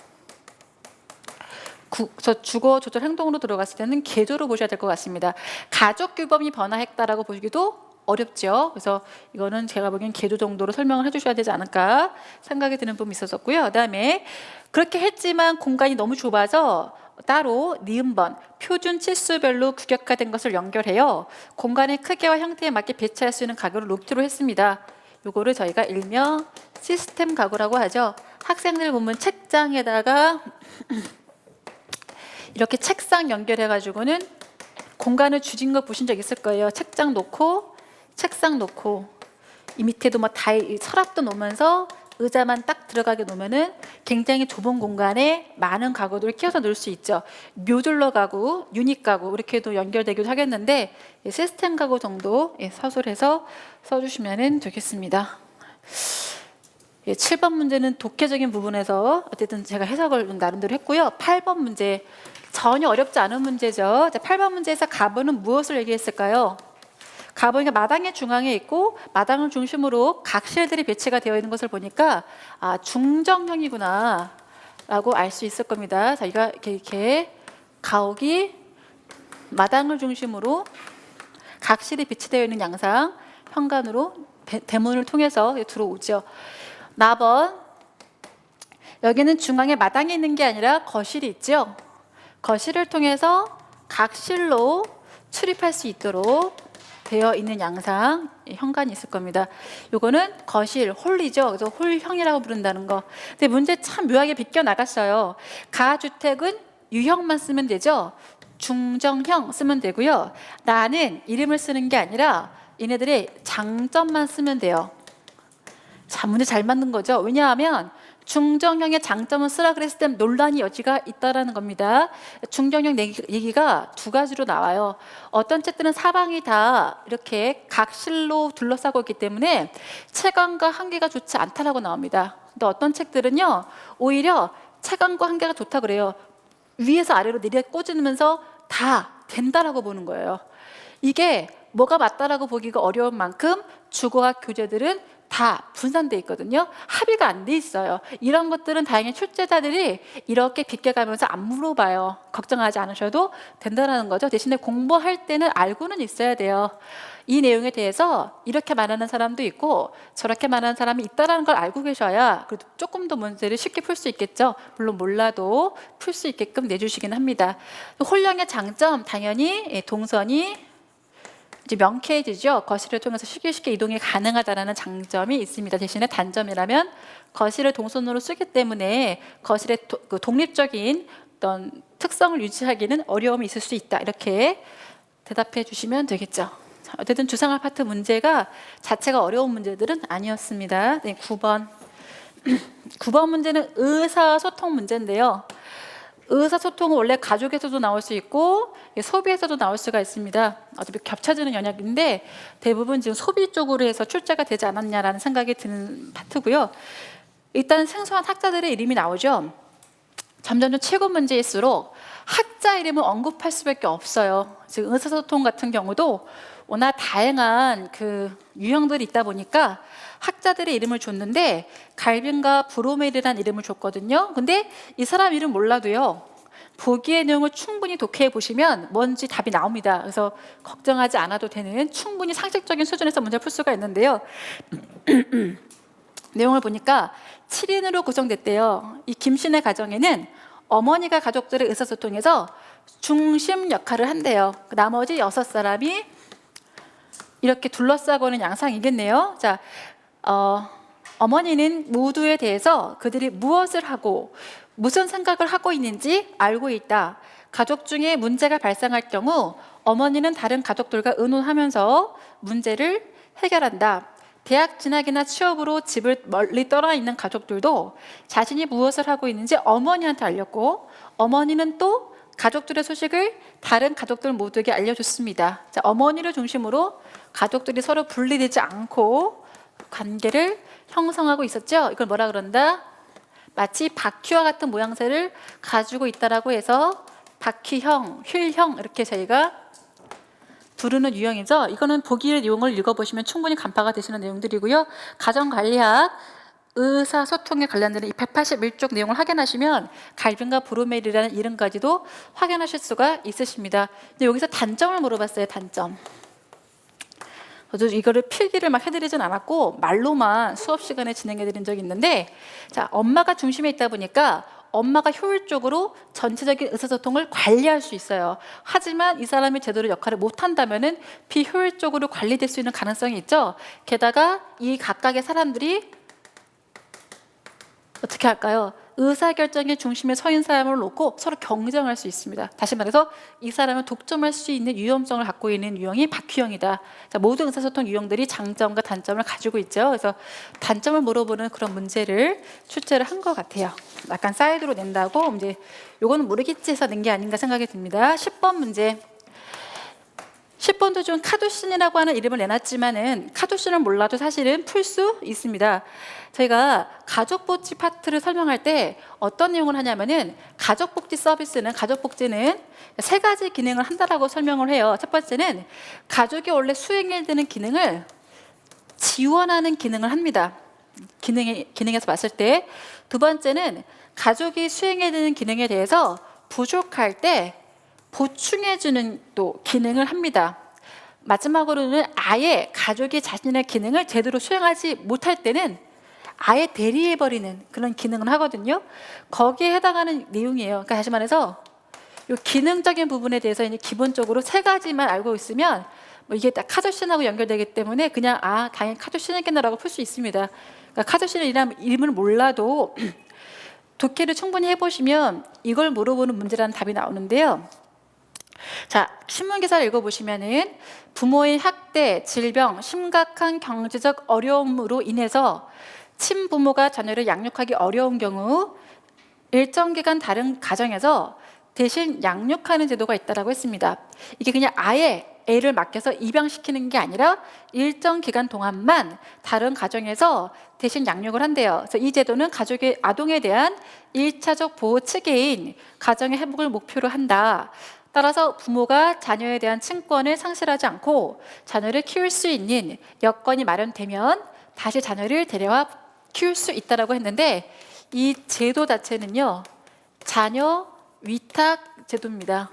주거 조절 행동으로 들어갔을 때는 개조로 보셔야 될 것 같습니다. 가족 규범이 변화했다라고 보기도 어렵죠. 그래서 이거는 제가 보기엔 개조 정도로 설명을 해주셔야 되지 않을까 생각이 드는 부분이 있었고요. 그다음에 그렇게 했지만 공간이 너무 좁아서 따로 니은번 표준 치수별로 규격화된 것을 연결해요. 공간의 크기와 형태에 맞게 배치할 수 있는 가구를 놓기로 했습니다. 요거를 저희가 일명 시스템 가구라고 하죠. 학생들 보면 책장에다가 이렇게 책상 연결해 가지고는 공간을 줄인 거 보신 적 있을 거예요. 책장 놓고 책상 놓고 이 밑에도 뭐 서랍도 놓으면서 의자만 딱 들어가게 놓으면은 굉장히 좁은 공간에 많은 가구들을 끼워서 넣을 수 있죠. 묘듈러 가구, 유닛 가구 이렇게도 연결되기도 하겠는데 시스템 가구 정도 서술해서 써주시면 되겠습니다. 7번 문제는 독해적인 부분에서 어쨌든 제가 해석을 좀 나름대로 했고요. 8번 문제 전혀 어렵지 않은 문제죠. 8번 문제에서 가부는 무엇을 얘기했을까요? 가보니까 마당의 중앙에 있고 마당을 중심으로 각실들이 배치가 되어 있는 것을 보니까 중정형이구나 라고 알 수 있을 겁니다. 저희가 이렇게 가옥이 마당을 중심으로 각실이 배치되어 있는 양상 현관으로 대문을 통해서 들어오죠. 나번 여기는 중앙에 마당이 있는 게 아니라 거실이 있죠. 거실을 통해서 각실로 출입할 수 있도록 되어 있는 양상 현관이 있을 겁니다. 요거는 거실, 홀이죠. 그래서 홀형이라고 부른다는 거. 근데 문제 참 묘하게 비껴 나갔어요. 가주택은 유형만 쓰면 되죠. 중정형 쓰면 되고요. 나는 이름을 쓰는 게 아니라 얘네들의 장점만 쓰면 돼요. 자, 문제 잘 만든 거죠. 왜냐하면 중정형의 장점을 쓰라 그랬을 때 논란이 여지가 있다라는 겁니다. 중정형 얘기가 두 가지로 나와요. 어떤 책들은 사방이 다 이렇게 각실로 둘러싸고 있기 때문에 채광과 한계가 좋지 않다라고 나옵니다. 근데 어떤 책들은요, 오히려 채광과 한계가 좋다 그래요. 위에서 아래로 내려 꽂으면서 다 된다라고 보는 거예요. 이게 뭐가 맞다라고 보기가 어려운 만큼 주거학 교재들은 다 분산돼 있거든요. 합의가 안 돼 있어요. 이런 것들은 다행히 출제자들이 이렇게 비껴가면서 안 물어봐요. 걱정하지 않으셔도 된다는 거죠. 대신에 공부할 때는 알고는 있어야 돼요. 이 내용에 대해서 이렇게 말하는 사람도 있고 저렇게 말하는 사람이 있다는 걸 알고 계셔야 그래도 조금 더 문제를 쉽게 풀 수 있겠죠. 물론 몰라도 풀 수 있게끔 내주시긴 합니다. 홀령의 장점 당연히 동선이 이제 명쾌해지죠. 거실을 통해서 쉽게 이동이 가능하다는 장점이 있습니다. 대신에 단점이라면 거실을 동선으로 쓰기 때문에 거실의 독립적인 어떤 특성을 유지하기는 어려움이 있을 수 있다. 이렇게 대답해 주시면 되겠죠. 자, 어쨌든 주상화 파트 문제가 자체가 어려운 문제들은 아니었습니다. 네, 9번. 9번 문제는 의사소통 문제인데요. 의사소통은 원래 가족에서도 나올 수 있고 소비에서도 나올 수가 있습니다. 어차피 겹쳐지는 영역인데 대부분 지금 소비 쪽으로 해서 출제가 되지 않았냐라는 생각이 드는 파트고요. 일단 생소한 학자들의 이름이 나오죠. 점점 최고 문제일수록 학자 이름을 언급할 수밖에 없어요. 지금 의사소통 같은 경우도 워낙 다양한 유형들이 있다 보니까 학자들의 이름을 줬는데 갈빈과 브로멜이라는 이름을 줬거든요. 근데 이 사람 이름 몰라도요. 보기의 내용을 충분히 독해해 보시면 뭔지 답이 나옵니다. 그래서 걱정하지 않아도 되는 충분히 상식적인 수준에서 문제를 풀 수가 있는데요. 내용을 보니까 7인으로 구성됐대요. 이 김씨네 가정에는 어머니가 가족들의 의사소통에서 중심 역할을 한대요. 나머지 6사람이 이렇게 둘러싸고 있는 양상이겠네요. 자, 어머니는 모두에 대해서 그들이 무엇을 하고 무슨 생각을 하고 있는지 알고 있다. 가족 중에 문제가 발생할 경우 어머니는 다른 가족들과 의논하면서 문제를 해결한다. 대학 진학이나 취업으로 집을 멀리 떠나 있는 가족들도 자신이 무엇을 하고 있는지 어머니한테 알렸고 어머니는 또 가족들의 소식을 다른 가족들 모두에게 알려줬습니다. 자, 어머니를 중심으로 가족들이 서로 분리되지 않고 관계를 형성하고 있었죠. 이걸 뭐라 그런다? 마치 바퀴와 같은 모양새를 가지고 있다라고 해서 바퀴형, 휠형 이렇게 저희가 부르는 유형이죠. 이거는 보기의 내용을 읽어보시면 충분히 간파가 되시는 내용들이고요. 가정관리학, 의사소통에 관련된 이 181쪽 내용을 확인하시면 갈빈과 브로멜이라는 이름까지도 확인하실 수가 있으십니다. 근데 여기서 단점을 물어봤어요. 단점. 저도 이거를 필기를 막 해드리진 않았고 말로만 수업 시간에 진행해드린 적이 있는데, 자, 엄마가 중심에 있다 보니까 엄마가 효율적으로 전체적인 의사소통을 관리할 수 있어요. 하지만 이 사람이 제대로 역할을 못한다면은 비효율적으로 관리될 수 있는 가능성이 있죠. 게다가 이 각각의 사람들이 어떻게 할까요? 의사결정의 중심에 서 있는 사람을 놓고 서로 경쟁할 수 있습니다. 다시 말해서 이 사람은 독점할 수 있는 유형성을 갖고 있는 유형이 박유형이다. 자, 모든 의사소통 유형들이 장점과 단점을 가지고 있죠. 그래서 단점을 물어보는 그런 문제를 출제를 한 것 같아요. 약간 사이드로 낸다고 이제 요거는 모르겠지 해서 낸 게 아닌가 생각이 듭니다. 10번 문제. 10번도 좀 카두신이라고 하는 이름을 내놨지만은 카두신을 몰라도 사실은 풀 수 있습니다. 저희가 가족복지 파트를 설명할 때 어떤 내용을 하냐면은 가족복지는 세 가지 기능을 한다라고 설명을 해요. 첫 번째는 가족이 원래 수행해야 되는 기능을 지원하는 기능을 합니다. 기능에서 봤을 때. 두 번째는 가족이 수행해야 되는 기능에 대해서 부족할 때 보충해주는 또 기능을 합니다. 마지막으로는 아예 가족이 자신의 기능을 제대로 수행하지 못할 때는 아예 대리해버리는 그런 기능을 하거든요. 거기에 해당하는 내용이에요. 그러니까 다시 말해서 이 기능적인 부분에 대해서 이제 기본적으로 세 가지만 알고 있으면 뭐 이게 딱 카두신하고 연결되기 때문에 그냥 당연히 카두신이겠나라고 풀 수 있습니다. 그러니까 카두신이라는 이름을 몰라도 독해를 충분히 해보시면 이걸 물어보는 문제라는 답이 나오는데요. 자, 신문 기사를 읽어보시면은 부모의 학대, 질병, 심각한 경제적 어려움으로 인해서 친부모가 자녀를 양육하기 어려운 경우 일정 기간 다른 가정에서 대신 양육하는 제도가 있다라고 했습니다. 이게 그냥 아예 애를 맡겨서 입양시키는 게 아니라 일정 기간 동안만 다른 가정에서 대신 양육을 한대요. 그래서 이 제도는 가족의 아동에 대한 1차적 보호 체계인 가정의 회복을 목표로 한다. 따라서 부모가 자녀에 대한 친권을 상실하지 않고 자녀를 키울 수 있는 여건이 마련되면 다시 자녀를 데려와 키울 수 있다라고 했는데 이 제도 자체는요, 자녀 위탁 제도입니다.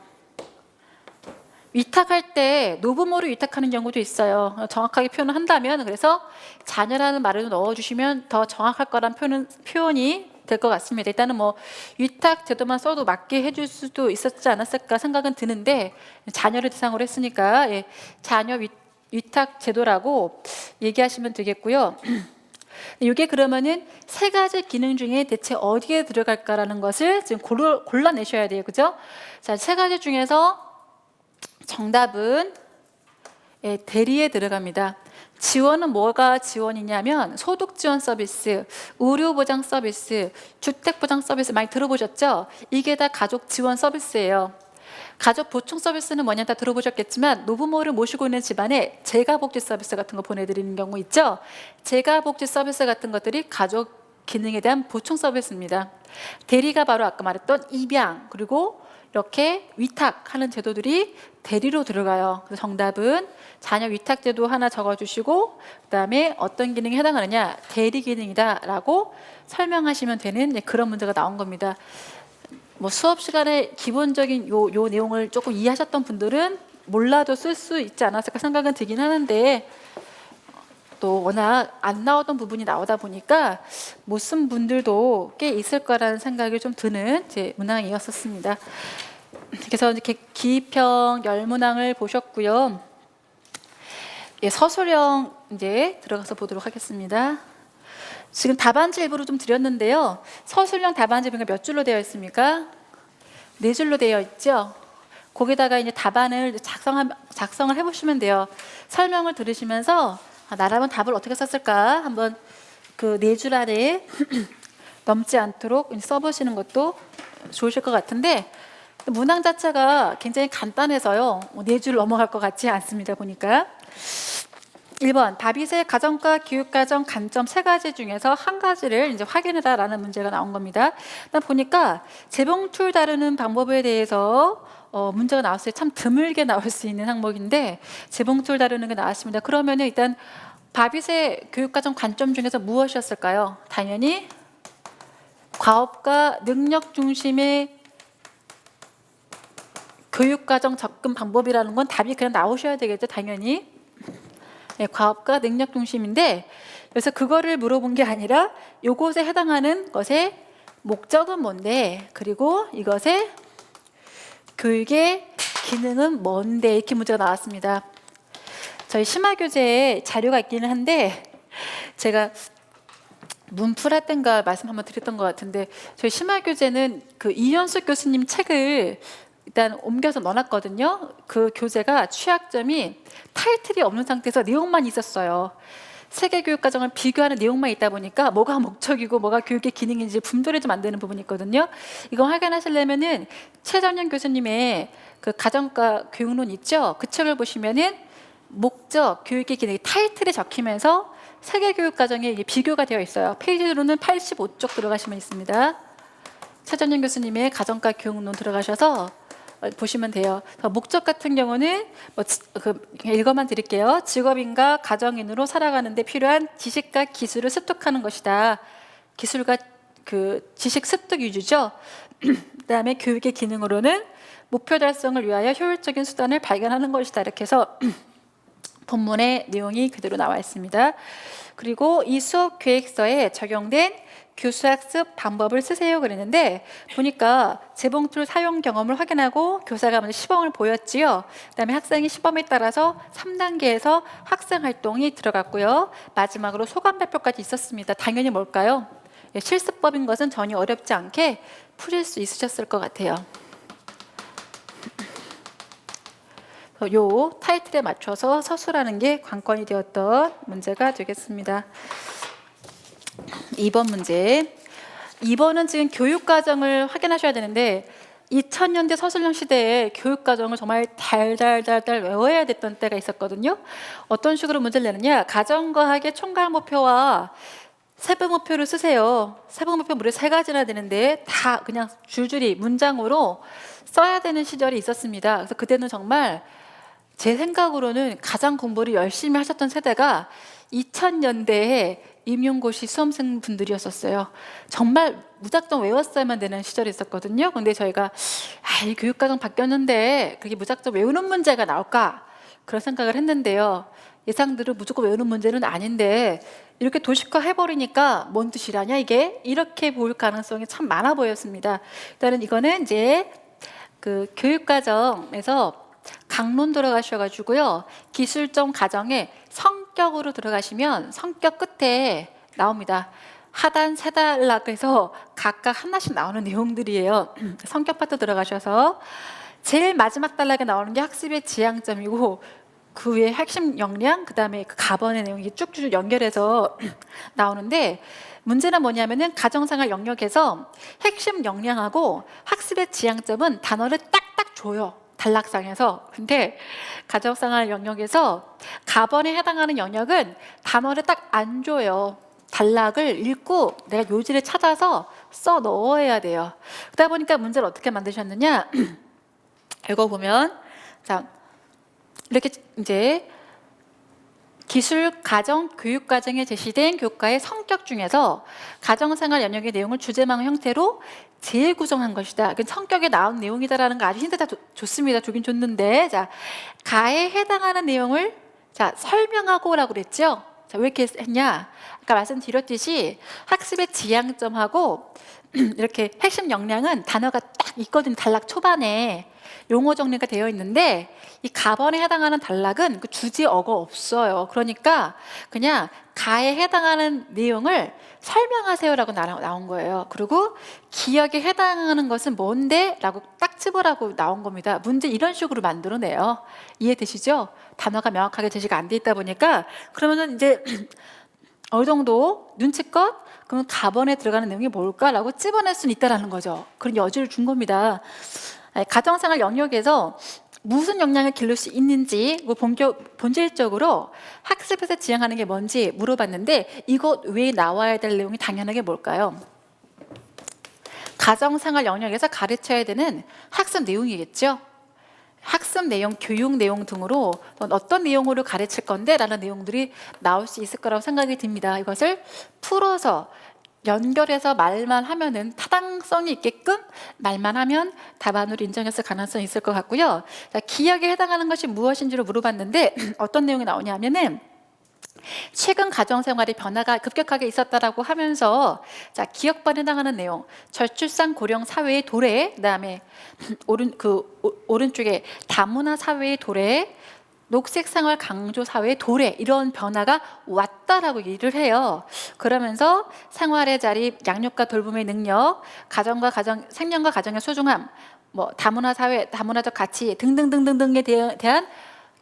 위탁할 때 노부모를 위탁하는 경우도 있어요. 정확하게 표현을 한다면, 그래서 자녀라는 말을 넣어주시면 더 정확할 거란 표현이 될 것 같습니다. 일단은 뭐 위탁 제도만 써도 맞게 해줄 수도 있었지 않았을까 생각은 드는데 자녀를 대상으로 했으니까 자녀 위탁 제도라고 얘기하시면 되겠고요. 이게 그러면은 세 가지 기능 중에 대체 어디에 들어갈까라는 것을 지금 골라내셔야 돼요. 그죠? 자, 세 가지 중에서 정답은 대리에 들어갑니다. 지원은 뭐가 지원이냐면 소득지원 서비스, 의료보장 서비스, 주택보장 서비스 많이 들어보셨죠? 이게 다 가족 지원 서비스예요. 가족 보충 서비스는 뭐냐 다 들어보셨겠지만 노부모를 모시고 있는 집안에 재가복지 서비스 같은 거 보내드리는 경우 있죠. 재가복지 서비스 같은 것들이 가족 기능에 대한 보충 서비스입니다. 대리가 바로 아까 말했던 입양 그리고 이렇게 위탁하는 제도들이 대리로 들어가요. 그래서 정답은 자녀 위탁 제도 하나 적어주시고 그다음에 어떤 기능에 해당하느냐 대리 기능이다라고 설명하시면 되는 그런 문제가 나온 겁니다. 뭐 수업 시간에 기본적인 요 내용을 조금 이해하셨던 분들은 몰라도 쓸 수 있지 않았을까 생각은 들긴 하는데 또 워낙 안 나오던 부분이 나오다 보니까 못 쓴 분들도 꽤 있을 거라는 생각이 좀 드는 제 문항이었었습니다. 그래서 이렇게 기평 열문항을 보셨고요. 서술형 이제 들어가서 보도록 하겠습니다. 지금 답안지 일부러 좀 드렸는데요. 서술형 답안지 몇 줄로 되어 있습니까? 4줄로 되어 있죠. 거기다가 이제 답안을 작성을 해보시면 돼요. 설명을 들으시면서 나라면 답을 어떻게 썼을까 한번 그 4줄 안에 넘지 않도록 써보시는 것도 좋으실 것 같은데 문항 자체가 굉장히 간단해서요. 4줄 넘어갈 것 같지 않습니다. 보니까 1번 바빗의 가정과 교육과정 관점 3가지 중에서 한 가지를 이제 확인해라라는 문제가 나온 겁니다. 일단 보니까 재봉틀 다루는 방법에 대해서 문제가 나왔어요. 참 드물게 나올 수 있는 항목인데 재봉틀 다루는 게 나왔습니다. 그러면 일단 바빗의 교육과정 관점 중에서 무엇이었을까요? 당연히 과업과 능력 중심의 교육과정 접근 방법이라는 건 답이 그냥 나오셔야 되겠죠. 당연히 과업과 능력 중심인데 그래서 그거를 물어본 게 아니라 요것에 해당하는 것에 목적은 뭔데? 그리고 이것의 교육의 기능은 뭔데? 이렇게 문제가 나왔습니다. 저희 심화교재에 자료가 있기는 한데 제가 문풀할 땐가 말씀 한번 드렸던 것 같은데 저희 심화교재는 그 이현숙 교수님 책을 일단 옮겨서 넣어놨거든요. 그 교재가 취약점이 타이틀이 없는 상태에서 내용만 있었어요. 세계 교육 과정을 비교하는 내용만 있다 보니까 뭐가 목적이고 뭐가 교육의 기능인지 분별이 좀 안 되는 부분이 있거든요. 이거 확인하시려면은 최정현 교수님의 그 가정과 교육론 있죠? 그 책을 보시면은 목적, 교육의 기능, 타이틀에 적히면서 세계 교육 과정에 이게 비교가 되어 있어요. 페이지로는 85쪽 들어가시면 있습니다. 최정현 교수님의 가정과 교육론 들어가셔서 보시면 돼요. 목적 같은 경우는 읽어만 드릴게요. 직업인과 가정인으로 살아가는데 필요한 지식과 기술을 습득하는 것이다. 기술과 그 지식 습득 위주죠. 그다음에 교육의 기능으로는 목표 달성을 위하여 효율적인 수단을 발견하는 것이다. 이렇게 해서 본문의 내용이 그대로 나와 있습니다. 그리고 이 수업 계획서에 적용된 교수학습 방법을 쓰세요 그랬는데 보니까 재봉틀 사용 경험을 확인하고 교사가 먼저 시범을 보였지요. 그다음에 학생이 시범에 따라서 3단계에서 학생 활동이 들어갔고요. 마지막으로 소감 발표까지 있었습니다. 당연히 뭘까요? 실습법인 것은 전혀 어렵지 않게 풀릴 수 있으셨을 것 같아요. 요 타이틀에 맞춰서 서술하는 게 관건이 되었던 문제가 되겠습니다. 2번 문제. 2번은 지금 교육과정을 확인하셔야 되는데 2000년대 서술형 시대에 교육과정을 정말 달달달달 외워야 됐던 때가 있었거든요. 어떤 식으로 문제를 내느냐. 가정과학의 총괄 목표와 세부 목표를 쓰세요. 세부 목표 무려 3가지나 되는데 다 그냥 줄줄이 문장으로 써야 되는 시절이 있었습니다. 그래서 그때는 정말 제 생각으로는 가장 공부를 열심히 하셨던 세대가 2000년대에 임용고시 수험생 분들이었었어요. 정말 무작정 외웠어야만 되는 시절이 있었거든요. 근데 저희가 이 교육과정 바뀌었는데 그게 무작정 외우는 문제가 나올까? 그런 생각을 했는데요. 예상대로 무조건 외우는 문제는 아닌데 이렇게 도식화 해버리니까 뭔 뜻이라냐 이게? 이렇게 보일 가능성이 참 많아 보였습니다. 일단은 이거는 이제 그 교육과정에서 강론 들어가셔가지고요. 기술적 가정에 성격으로 들어가시면 성격 끝에 나옵니다. 하단 세 단락에서 각각 하나씩 나오는 내용들이에요. 성격 파트 들어가셔서 제일 마지막 단락에 나오는 게 학습의 지향점이고 그 위에 핵심 역량, 그 다음에 그 가번의 내용이 쭉쭉 연결해서 나오는데 문제는 뭐냐면은 가정생활 영역에서 핵심 역량하고 학습의 지향점은 단어를 딱딱 줘요. 단락상에서. 근데 가정생활 영역에서 가번에 해당하는 영역은 단어를 딱 안 줘요. 단락을 읽고 내가 요지를 찾아서 써 넣어야 돼요. 그러다 보니까 문제를 어떻게 만드셨느냐? 읽어보면 자 이렇게 이제 기술, 가정, 교육 과정에 제시된 교과의 성격 중에서 가정생활 영역의 내용을 주제망 형태로 재구성한 것이다. 성격에 나온 내용이다라는 거 아주 힌트가 좋습니다. 좋긴 좋는데, 자 가에 해당하는 내용을 자 설명하고라고 그랬죠. 자 왜 이렇게 했냐? 아까 말씀드렸듯이 학습의 지향점하고 이렇게 핵심 역량은 단어가 딱 있거든요. 단락 초반에. 용어 정리가 되어 있는데 이 가번에 해당하는 단락은 그 주지 어가 없어요. 그러니까 그냥 가에 해당하는 내용을 설명하세요라고 나온 거예요. 그리고 기억에 해당하는 것은 뭔데? 라고 딱 집으라고 나온 겁니다. 문제 이런 식으로 만들어내요. 이해되시죠? 단어가 명확하게 제시가 안 돼 있다 보니까 그러면은 이제 어느 정도 눈치껏 그럼 가번에 들어가는 내용이 뭘까라고 찝어낼 수는 있다라는 거죠. 그런 여지를 준 겁니다. 가정생활 영역에서 무슨 역량을 기를 수 있는지 본질적으로 학습에서 지향하는 게 뭔지 물어봤는데 이것 외에 나와야 될 내용이 당연하게 뭘까요? 가정생활 영역에서 가르쳐야 되는 학습 내용이겠죠. 학습 내용, 교육 내용 등으로 어떤 내용으로 가르칠 건데 라는 내용들이 나올 수 있을 거라고 생각이 듭니다. 이것을 풀어서 연결해서 말만 하면은 타당성이 있게끔 말만 하면 답안으로 인정했을 가능성이 있을 것 같고요. 자, 기억에 해당하는 것이 무엇인지로 물어봤는데 어떤 내용이 나오냐면은 최근 가정생활의 변화가 급격하게 있었다라고 하면서 자, 기억반에 해당하는 내용, 저출산 고령 사회의 도래, 그다음에 오른쪽에 다문화 사회의 도래, 녹색 생활 강조 사회의 도래, 이런 변화가 왔다라고 얘기를 해요. 그러면서 생활의 자리, 양육과 돌봄의 능력, 가정과 가정, 생명과 가정의 소중함, 뭐 다문화 사회, 다문화적 가치 등등등등등에 대한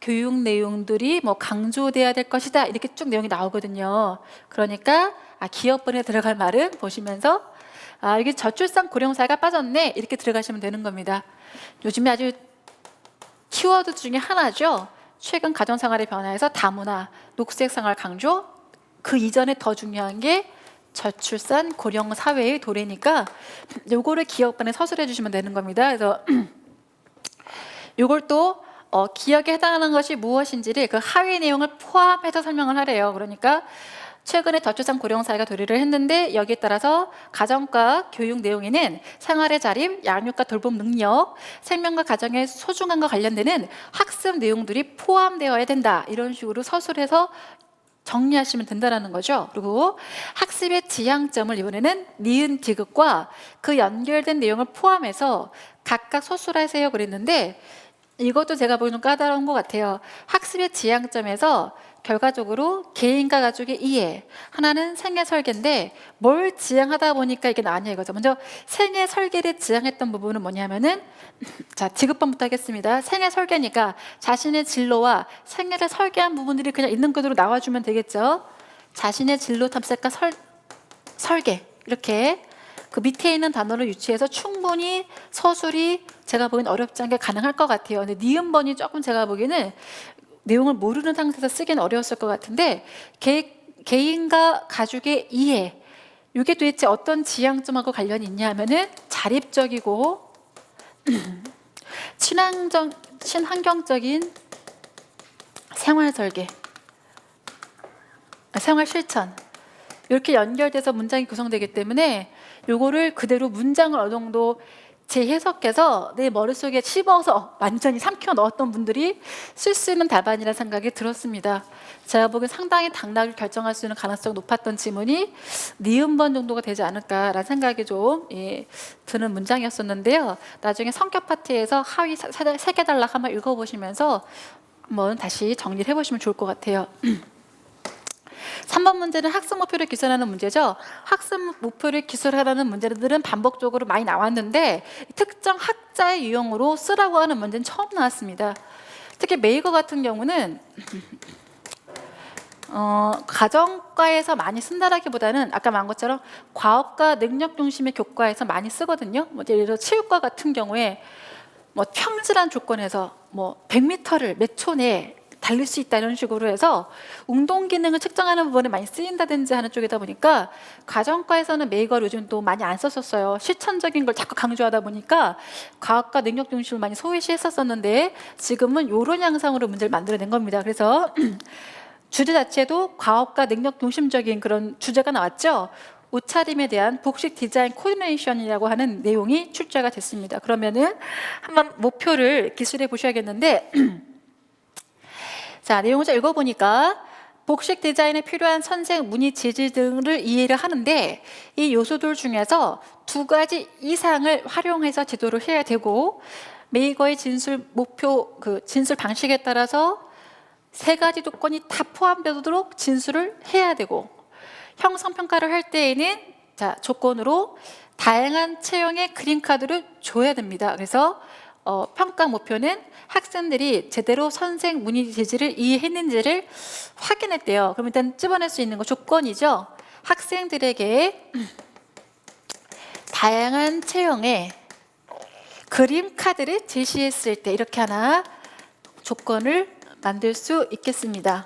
교육 내용들이 뭐 강조돼야 될 것이다, 이렇게 쭉 내용이 나오거든요. 그러니까 기업번에 들어갈 말은 보시면서 이게 저출산 고령 사회가 빠졌네, 이렇게 들어가시면 되는 겁니다. 요즘에 아주 키워드 중에 하나죠. 최근 가정생활의 변화에서 다문화, 녹색 생활 강조, 그 이전에 더 중요한 게 저출산 고령 사회의 도래니까 요거를 기억반에 서술해 주시면 되는 겁니다. 그래서 요걸 또 기억에 해당하는 것이 무엇인지를 그 하위 내용을 포함해서 설명을 하래요. 그러니까 최근에 저출산 고령 사회가 도래를 했는데 여기에 따라서 가정과 교육 내용에는 생활의 자립, 양육과 돌봄 능력, 생명과 가정의 소중함과 관련되는 학습 내용들이 포함되어야 된다, 이런 식으로 서술해서 정리하시면 된다는 거죠. 그리고 학습의 지향점을 이번에는 니은 디귿과 그 연결된 내용을 포함해서 각각 서술하세요 그랬는데, 이것도 제가 보기엔 좀 까다로운 것 같아요. 학습의 지향점에서 결과적으로 개인과 가족의 이해, 하나는 생애 설계인데 뭘 지향하다 보니까 이게 나뉘어요 이거죠. 먼저 생애 설계를 지향했던 부분은 뭐냐면은, 자, 디귿번부터 하겠습니다. 생애 설계니까 자신의 진로와 생애를 설계한 부분들이 그냥 있는 그대로 나와주면 되겠죠. 자신의 진로 탐색과 설계, 이렇게 그 밑에 있는 단어를 유치해서 충분히 서술이 제가 보기엔 어렵지 않게 가능할 것 같아요. 근데 니은번이 조금 제가 보기에는 내용을 모르는 상태에서 쓰기는 어려웠을 것 같은데, 개인과 가족의 이해, 이게 도대체 어떤 지향점하고 관련이 있냐 하면은 자립적이고 친환경적인 생활 설계, 생활 실천, 이렇게 연결돼서 문장이 구성되기 때문에 요거를 그대로 문장을 어느 정도 재해석해서 내 머릿속에 씹어서 완전히 삼켜 넣었던 분들이 쓸 수 있는 답안이라는 생각이 들었습니다. 제가 보기엔 상당히 당락을 결정할 수 있는 가능성이 높았던 지문이 니은번 정도가 되지 않을까라는 생각이 좀 드는 문장이었었는데요. 나중에 성격 파트에서 하위 세 개 단락 한번 읽어보시면서 한번 다시 정리를 해보시면 좋을 것 같아요. 3번 문제는 학습 목표를 기술하는 문제죠. 학습 목표를 기술하라는 문제들은 반복적으로 많이 나왔는데 특정 학자의 유형으로 쓰라고 하는 문제는 처음 나왔습니다. 특히 메이거 같은 경우는 가정과에서 많이 쓴다라기보다는 아까 말한 것처럼 과업과 능력 중심의 교과에서 많이 쓰거든요. 뭐 예를 들어 체육과 같은 경우에 뭐 평질한 조건에서 뭐 100m를 몇 초 내에 달릴 수 있다, 이런 식으로 해서 운동 기능을 측정하는 부분에 많이 쓰인다든지 하는 쪽이다 보니까 가정과에서는 메이거를 요즘 또 많이 안 썼었어요. 실천적인 걸 자꾸 강조하다 보니까 과학과 능력 중심을 많이 소외시했었는데 지금은 이런 양상으로 문제를 만들어낸 겁니다. 그래서 주제 자체도 과학과 능력 중심적인 그런 주제가 나왔죠. 옷차림에 대한 복식 디자인 코디네이션이라고 하는 내용이 출제가 됐습니다. 그러면은 한번 목표를 기술해 보셔야겠는데 자, 내용을 좀 읽어보니까 복식 디자인에 필요한 선생, 무늬, 재질 등을 이해를 하는데 이 요소들 중에서 2가지 이상을 활용해서 지도를 해야 되고, 메이거의 진술 목표, 그 진술 방식에 따라서 3가지 조건이 다 포함되도록 진술을 해야 되고, 형성평가를 할 때에는 자, 조건으로 다양한 체형의 그림카드를 줘야 됩니다. 그래서 평가 목표는 학생들이 제대로 선생 무늬 재질을 이해했는지를 확인했대요. 그럼 일단 집어낼 수 있는 거 조건이죠. 학생들에게 다양한 체형의 그림 카드를 제시했을 때 이렇게 하나 조건을 만들 수 있겠습니다.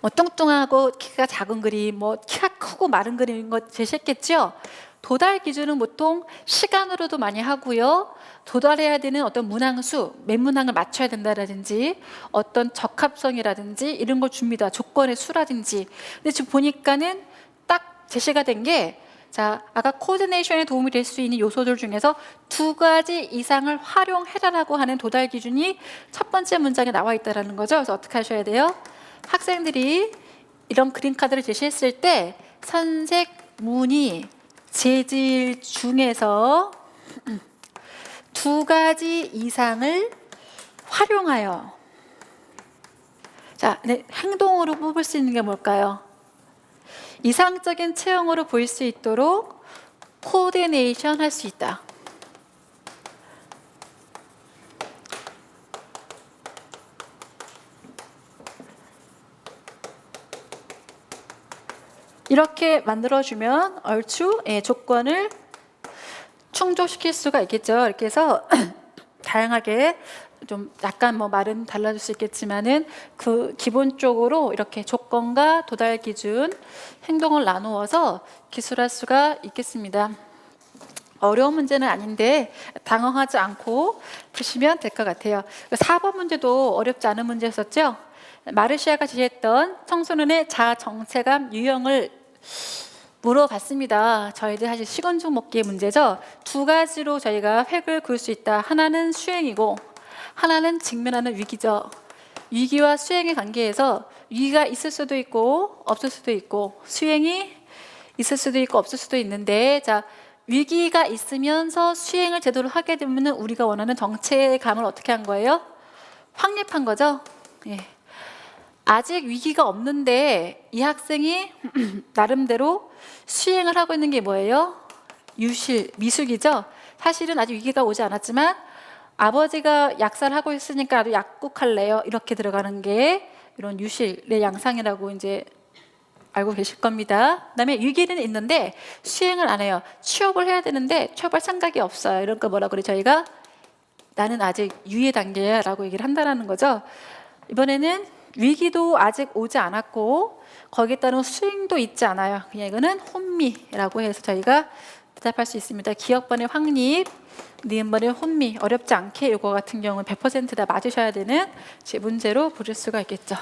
뭐 뚱뚱하고 키가 작은 그림, 뭐 키가 크고 마른 그림, 이런 거 제시했겠죠. 도달 기준은 보통 시간으로도 많이 하고요. 도달해야 되는 어떤 문항수, 몇 문항을 맞춰야 된다라든지 어떤 적합성이라든지 이런 걸 줍니다. 조건의 수라든지. 근데 지금 보니까는 딱 제시가 된 게 자, 아까 코디네이션에 도움이 될 수 있는 요소들 중에서 2가지 이상을 활용해라라고 하는 도달 기준이 첫 번째 문장에 나와 있다라는 거죠. 그래서 어떻게 하셔야 돼요? 학생들이 이런 그림 카드를 제시했을 때 선색 무늬 재질 중에서 2가지 이상을 활용하여, 자, 네, 행동으로 뽑을 수 있는 게 뭘까요? 이상적인 체형으로 보일 수 있도록 코디네이션 할 수 있다. 이렇게 만들어주면 얼추 조건을 충족시킬 수가 있겠죠. 이렇게 해서 다양하게 좀 약간 뭐 말은 달라질 수 있겠지만은 그 기본적으로 이렇게 조건과 도달 기준, 행동을 나누어서 기술할 수가 있겠습니다. 어려운 문제는 아닌데 당황하지 않고 푸시면 될 것 같아요. 4번 문제도 어렵지 않은 문제였었죠. 마르시아가 제시했던 청소년의 자아 정체감 유형을 물어봤습니다. 저희들 사실 식원죽 먹기의 문제죠. 2가지로 저희가 획을 그을 수 있다. 하나는 수행이고 하나는 직면하는 위기죠. 위기와 수행의 관계에서 위기가 있을 수도 있고 없을 수도 있고 수행이 있을 수도 있고 없을 수도 있는데, 자, 위기가 있으면서 수행을 제대로 하게 되면 우리가 원하는 정체감을 어떻게 한 거예요? 확립한 거죠. 예. 아직 위기가 없는데 이 학생이 나름대로 수행을 하고 있는 게 뭐예요? 유실, 미숙이죠. 사실은 아직 위기가 오지 않았지만 아버지가 약사를 하고 있으니까 나도 약국할래요. 이렇게 들어가는 게 이런 유실의 양상이라고 이제 알고 계실 겁니다. 그다음에 위기는 있는데 수행을 안 해요. 취업을 해야 되는데 취업할 생각이 없어요. 이런 거 뭐라 그래? 저희가 나는 아직 유예 단계야라고 얘기를 한다는 거죠. 이번에는 위기도 아직 오지 않았고 거기에 따른 수행도 있지 않아요. 그냥 이거는 혼미라고 해서 저희가 대답할 수 있습니다. 기억번의 확립, 니은번의 혼미, 어렵지 않게 이거 같은 경우는 100%다 맞으셔야 되는 제 문제로 부를 수가 있겠죠.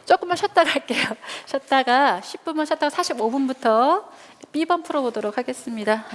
조금만 쉬었다 갈게요. 쉬었다가 10분만 쉬었다가 45분부터 B번 풀어보도록 하겠습니다.